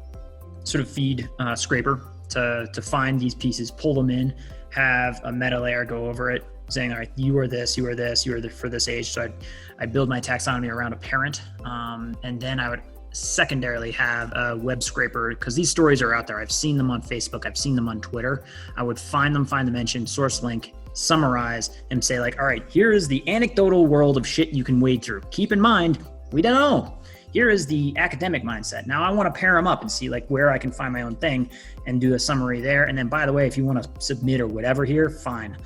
sort of feed scraper to find these pieces, pull them in, have a meta layer go over it, saying, all right, you are this, you are this, you are for this age. So I'd build my taxonomy around a parent, and then I would secondarily have a web scraper, because these stories are out there. I've seen them on Facebook. I've seen them on Twitter. I would find the mention, source link, summarize, and say like, all right, here is the anecdotal world of shit you can wade through. Keep in mind, we don't know. Here is the academic mindset. Now I want to pair them up and see like where I can find my own thing and do a summary there. And then, by the way, if you want to submit or whatever here, fine.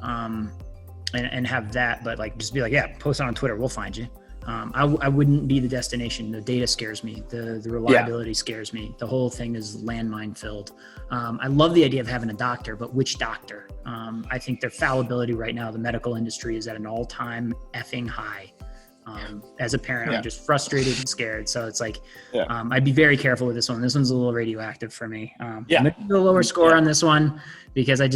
And have that, but like, just be like, yeah, post it on Twitter. We'll find you. I wouldn't be the destination. The data scares me. The reliability scares me. The whole thing is landmine filled. I love the idea of having a doctor, but which doctor? I think their fallibility right now, the medical industry is at an all-time effing high. As a parent, I'm just frustrated and scared. So it's like, I'd be very careful with this one. This one's a little radioactive for me. I'm going to do a lower score on this one, because I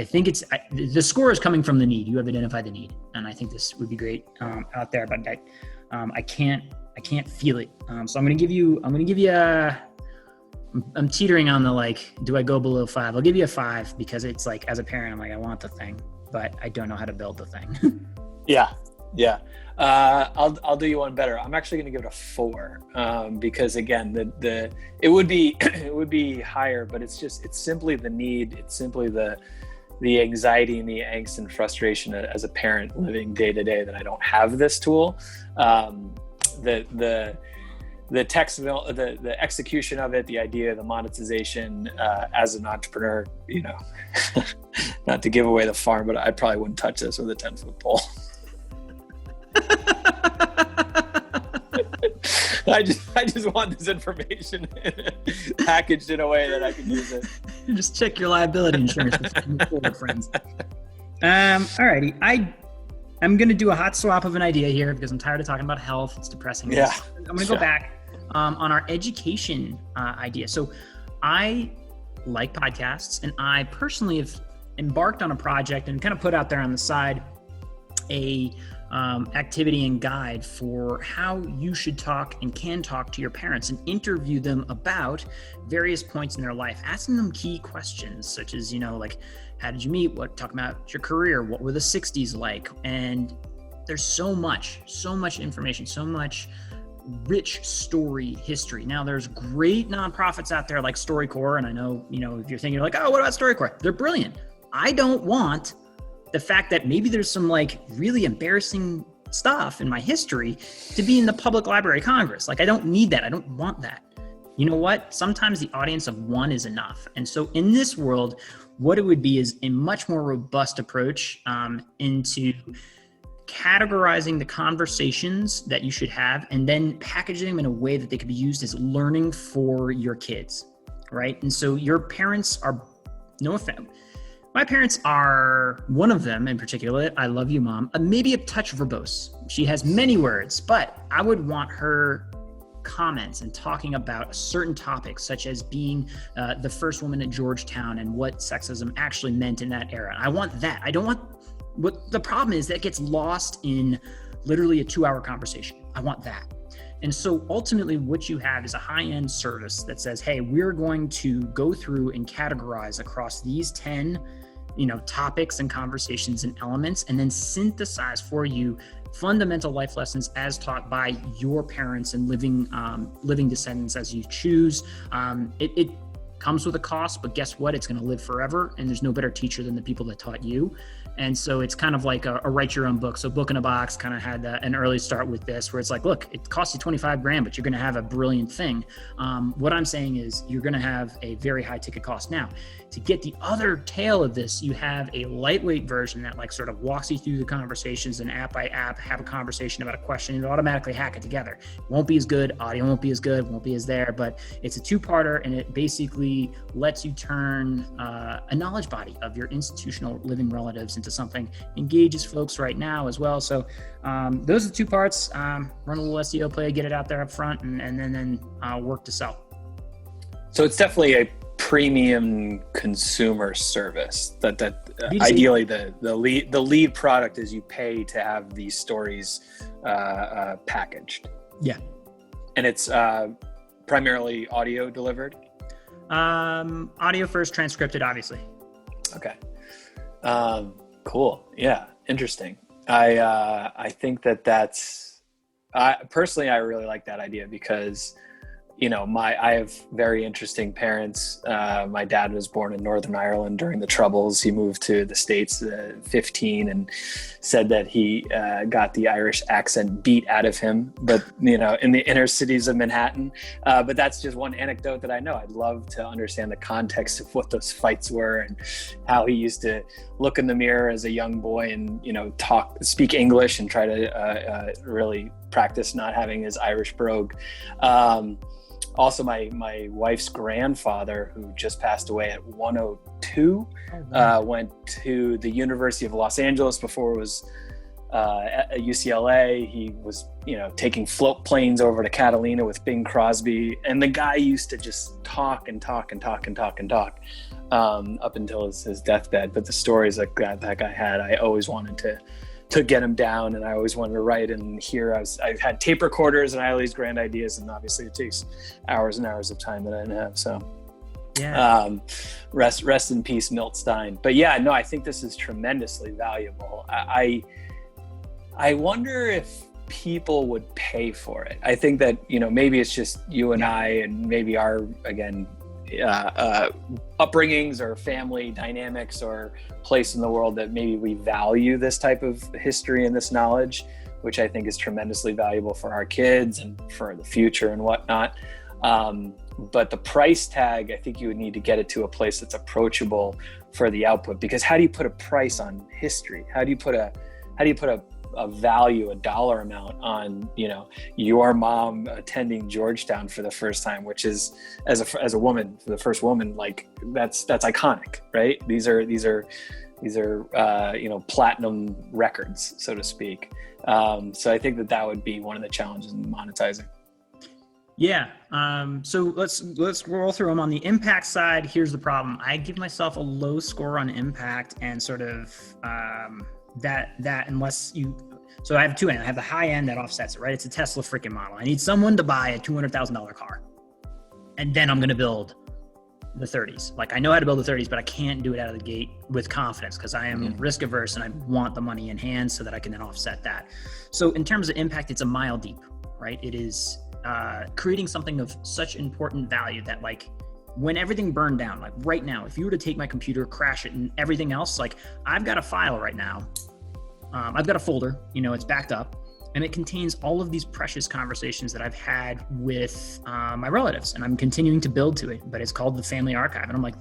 think the score is coming from the need. You have identified the need, and I think this would be great out there. But I can't feel it. So I'm going to give you I'm teetering on the, like, do I go below 5? I'll give you a 5 because it's like, as a parent, I'm like, I want the thing, but I don't know how to build the thing. Yeah. I'll do you one better. I'm actually going to give it a 4 because again, it would be higher, but it's simply the need. It's simply the anxiety and the angst and frustration as a parent living day to day that I don't have this tool. The execution of it, the idea, the monetization, as an entrepreneur, not to give away the farm, but I probably wouldn't touch this with a 10-foot pole. I just want this information packaged in a way that I can use it. Just check your liability insurance before, friends. Alrighty. I'm going to do a hot swap of an idea here because I'm tired of talking about health. It's depressing. Yeah. I'm going to go back on our education idea. So I like podcasts, and I personally have embarked on a project and kind of put out there on the side a activity and guide for how you should talk and can talk to your parents and interview them about various points in their life, asking them key questions such as, like, how did you meet? Talking about your career, what were the 60s like? And there's so much information, so much rich story history. Now there's great nonprofits out there like StoryCorps, and I know, if you're thinking like, oh, what about StoryCorps? They're brilliant. I don't want the fact that maybe there's some like really embarrassing stuff in my history to be in the public Library of Congress. Like, I don't need that. I don't want that. You know what? Sometimes the audience of one is enough. And so in this world, what it would be is a much more robust approach into categorizing the conversations that you should have and then packaging them in a way that they could be used as learning for your kids, right? And so your parents are, no offense, my parents are, one of them in particular, I love you, Mom, maybe a touch verbose. She has many words, but I would want her comments and talking about certain topics, such as being the first woman at Georgetown and what sexism actually meant in that era. I want that. I don't want, what the problem is that gets lost in literally a 2-hour conversation. I want that. And so ultimately what you have is a high-end service that says, hey, we're going to go through and categorize across these 10 topics and conversations and elements, and then synthesize for you fundamental life lessons as taught by your parents and living descendants as you choose. It comes with a cost, but guess what? It's going to live forever, and there's no better teacher than the people that taught you. And so it's kind of like a write your own book. So Book in a Box kind of had an early start with this, where it's like, look, it costs you $25,000, but you're going to have a brilliant thing. What I'm saying is you're going to have a very high ticket cost. Now, to get the other tail of this, you have a lightweight version that like sort of walks you through the conversations and app by app, have a conversation about a question and automatically hack it together. It won't be as good. Audio won't be as good, won't be as there, but it's a 2-parter, and it basically lets you turn a knowledge body of your institutional living relatives into something, engages folks right now as well. So those are the 2 parts. Run a little SEO play, get it out there up front, and then work to sell. So it's definitely a premium consumer service that ideally the lead product is you pay to have these stories packaged. Yeah. And it's primarily audio delivered? Audio first, transcripted, obviously. Okay. Cool. Yeah. Interesting. I think that's personally, I really like that idea because I have very interesting parents. My dad was born in Northern Ireland during the Troubles. He moved to the States at 15 and said that he got the Irish accent beat out of him, but in the inner cities of Manhattan. But that's just one anecdote that I know. I'd love to understand the context of what those fights were and how he used to look in the mirror as a young boy and speak English and try to really practice not having his Irish brogue. Also, my wife's grandfather, who just passed away at 102, went to the University of Los Angeles before it was at UCLA. He was, taking float planes over to Catalina with Bing Crosby. And the guy used to just talk up until his deathbed. But the stories that guy had, I always wanted to get them down. And I always wanted to write, and here I've had tape recorders and I had all these grand ideas, and obviously it takes hours and hours of time that I didn't have. So rest in peace, Milt Stein. But yeah, no, I think this is tremendously valuable. I wonder if people would pay for it. I think that, maybe it's just you and I, and maybe our, again, upbringings or family dynamics or place in the world, that maybe we value this type of history and this knowledge, which I think is tremendously valuable for our kids and for the future and whatnot. But the price tag, I think you would need to get it to a place that's approachable for the output, because how do you put a price on history? How do you put a value, a dollar amount on, your mom attending Georgetown for the first time, which is as a woman, for the first woman, like that's iconic, right? These are platinum records, so to speak. So I think that would be one of the challenges in monetizing. Yeah. So let's roll through them. On the impact side, here's the problem. I give myself a low score on impact, and sort of, that unless so I have two ends. I have the high end that offsets it, right? It's a Tesla freaking model. I need someone to buy a $200,000 car, and then I'm going to build the 30s. Like, I know how to build the 30s, but I can't do it out of the gate with confidence, because I am risk averse and I want the money in hand so that I can then offset that. So in terms of impact, it's a mile deep, right? It is creating something of such important value that, like, when everything burned down, like right now, if you were to take my computer, crash it and everything else, like, I've got a file right now. I've got a folder, it's backed up, and it contains all of these precious conversations that I've had with my relatives, and I'm continuing to build to it, but it's called the family archive. And I'm like,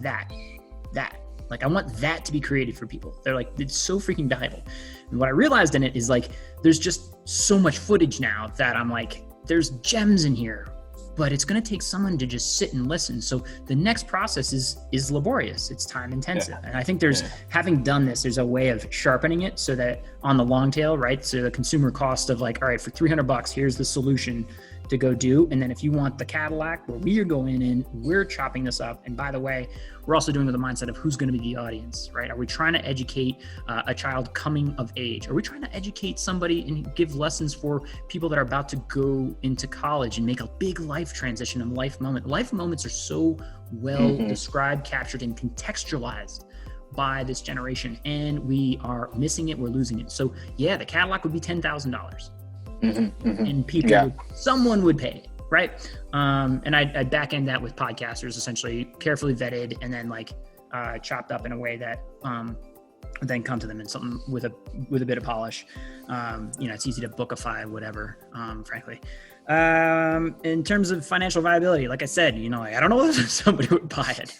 like, I want that to be created for people. They're like, it's so freaking valuable. And what I realized in it is, like, there's just so much footage now that I'm like, there's gems in here, but it's going to take someone to just sit and listen. So the next process is laborious. It's time intensive. And I think having done this, there's a way of sharpening it so that on the long tail, right? So the consumer cost of, like, all right, for $300, here's the solution to go do. And then if you want the Cadillac, where we are going in, we're chopping this up. And by the way, we're also doing it with the mindset of who's going to be the audience, right? Are we trying to educate a child coming of age? Are we trying to educate somebody and give lessons for people that are about to go into college and make a big life transition and life moment? Life moments are so well described, captured, and contextualized by this generation, and we are missing it. We're losing it. So yeah, the Cadillac would be $10,000. And people, someone would pay it, right? And I'd back end that with podcasters, essentially carefully vetted, and then, like, chopped up in a way that then come to them in something with a bit of polish. It's easy to bookify whatever, frankly. In terms of financial viability, like I said, I don't know if somebody would buy it.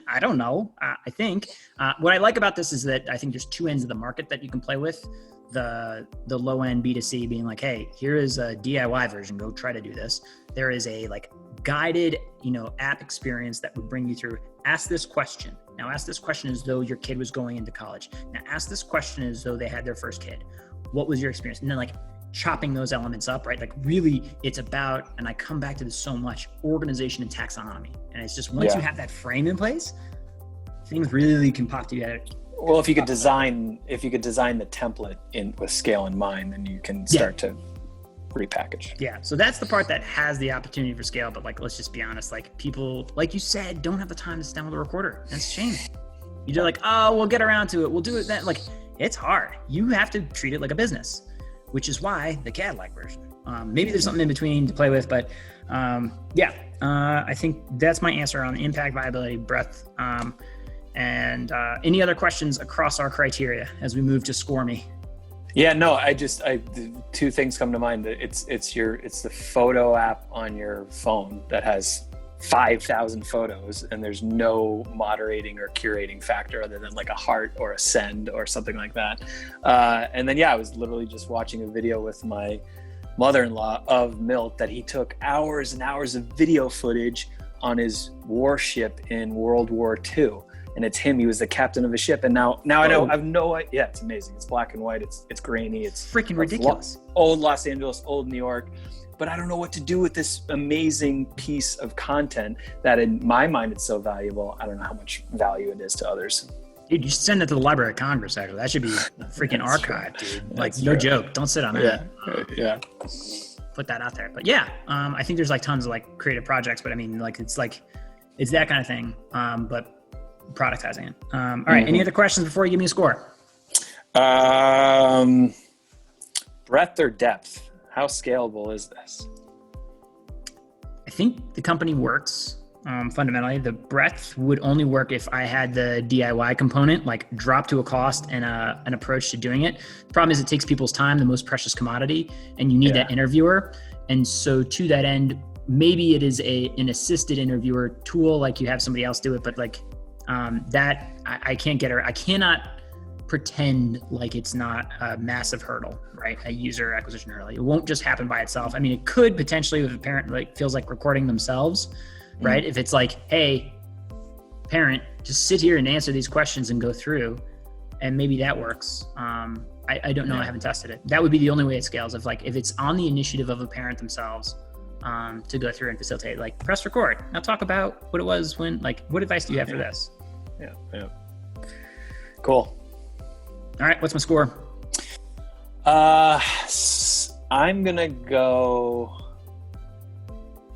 I don't know. I think what I like about this is that I think there's two ends of the market that you can play with. The low end B2C being like, hey, here is a DIY version, go try to do this. There is a, like, guided, app experience that would bring you through. Ask this question. Now ask this question as though your kid was going into college. Now ask this question as though they had their first kid. What was your experience? And then, like, chopping those elements up, right? Like, really, it's about, and I come back to this so much, organization and taxonomy. And it's just, once you have that frame in place, things really can pop together. Well, if you could design the template with scale in mind, then you can start to repackage. Yeah. So that's the part that has the opportunity for scale. But, like, let's just be honest, like, people, like you said, don't have the time to sit down with a recorder. That's a shame. You're like, oh, we'll get around to it. We'll do it then. Like, it's hard. You have to treat it like a business, which is why the Cadillac version. Maybe there's something in between to play with, but I think that's my answer on impact, viability, breadth. And any other questions across our criteria as we move to Score Me? Yeah, no, two things come to mind. It's the photo app on your phone that has 5,000 photos, and there's no moderating or curating factor other than, like, a heart or a send or something like that. And then, I was literally just watching a video with my mother-in-law of Milt that he took hours and hours of video footage on his warship in World War II. And it's him. He was the captain of a ship. And now I know, I've no idea. Yeah, it's amazing. It's black and white. It's grainy. It's freaking ridiculous. Old Los Angeles, old New York. But I don't know what to do with this amazing piece of content that, in my mind, it's so valuable. I don't know how much value it is to others. Dude, you should send that to the Library of Congress, actually. That should be freaking archived, dude. Like, That's no true. joke. Don't sit on that. Yeah. Put that out there. But yeah, I think there's like tons of like creative projects, but I mean, like, it's that kind of thing, but productizing it. All right. Any other questions before you give me a score? Breadth or depth? How scalable is this? I think the company works. Fundamentally, the breadth would only work if I had the DIY component, like drop to a cost and an approach to doing it. The problem is it takes people's time, the most precious commodity, and you need that interviewer. And so to that end, maybe it is an assisted interviewer tool, like you have somebody else do it, but like that I can't get her. I cannot pretend like it's not a massive hurdle, right? A user acquisition hurdle. It won't just happen by itself. I mean, it could potentially if a parent like feels like recording themselves, right? If it's like, hey, parent, just sit here and answer these questions and go through, and maybe that works. I don't know. I haven't tested it. That would be the only way it scales. If it's on the initiative of a parent themselves to go through and facilitate, like press record. Now talk about what it was when, like, what advice do you have for this? Yeah. Cool. All right. What's my score? I'm gonna go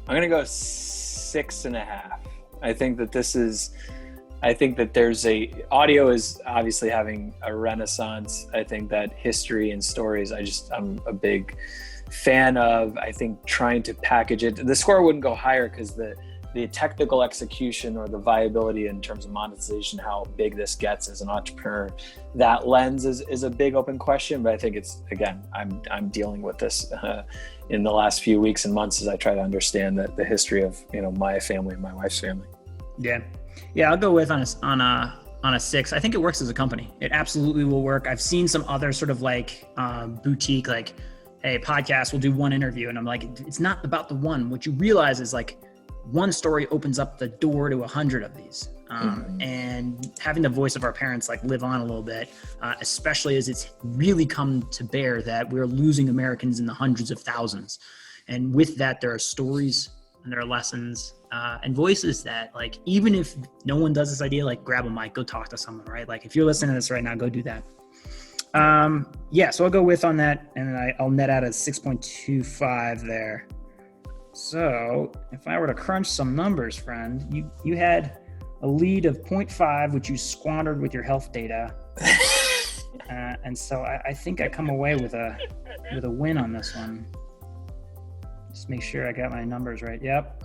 6.5. I think that there's audio is obviously having a renaissance. I think that history and stories, I'm a big fan of. I think trying to package it, the score wouldn't go higher because the technical execution or the viability in terms of monetization, how big this gets as an entrepreneur, that lens is a big open question. But I think it's, again, I'm dealing with this in the last few weeks and months as I try to understand the history of, my family and my wife's family. Yeah, I'll go with on a 6. I think it works as a company. It absolutely will work. I've seen some other sort of like boutique, like, hey, podcast, we'll do one interview. And I'm like, it's not about the one. What you realize is like one story opens up the door to 100 of these. And having the voice of our parents like live on a little bit, especially as it's really come to bear that we're losing Americans in the hundreds of thousands. And with that, there are stories and there are lessons and voices that, like, even if no one does this idea, like grab a mic, go talk to someone, right? Like if you're listening to this right now, go do that. So I'll go with on that, and then I'll net out a 6.25 there. So if I were to crunch some numbers, friend, you had a lead of 0.5, which you squandered with your health data. And so I think I come away with a win on this one. Just make sure I got my numbers right. Yep.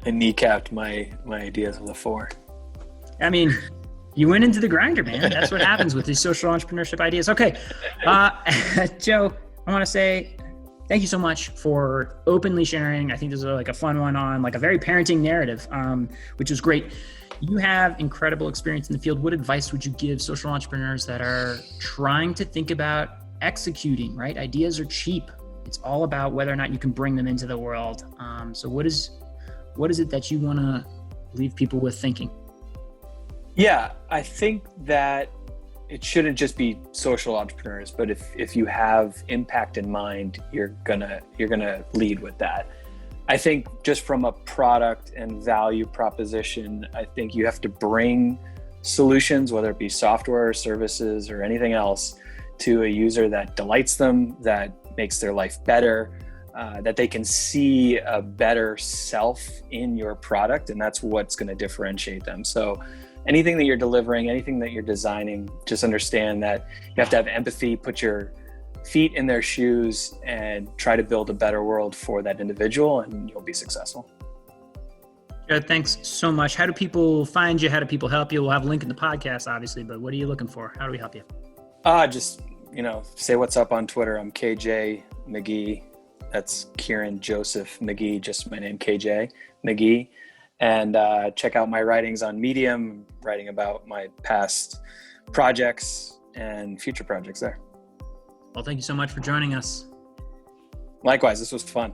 I kneecapped my ideas with a 4. I mean, you went into the grinder, man. That's what happens with these social entrepreneurship ideas. Okay. Joe, I want to say thank you so much for openly sharing. I think this is like a fun one on like a very parenting narrative, which is great. You have incredible experience in the field. What advice would you give social entrepreneurs that are trying to think about executing, right? Ideas are cheap. It's all about whether or not you can bring them into the world. So what is it that you want to leave people with thinking? Yeah, I think that it shouldn't just be social entrepreneurs, but if you have impact in mind, you're gonna lead with that. I think just from a product and value proposition, I think you have to bring solutions, whether it be software or services or anything else, to a user that delights them, that makes their life better, that they can see a better self in your product, and that's what's going to differentiate them. So anything that you're delivering, anything that you're designing, just understand that you have to have empathy, put your feet in their shoes, and try to build a better world for that individual, and you'll be successful. Joe, thanks so much. How do people find you? How do people help you? We'll have a link in the podcast, obviously, but what are you looking for? How do we help you? Just, say what's up on Twitter. I'm KJ Magee. That's Kieran Joseph Magee, just my name, KJ Magee. And check out my writings on Medium, writing about my past projects and future projects there. Well, thank you so much for joining us. Likewise, this was fun.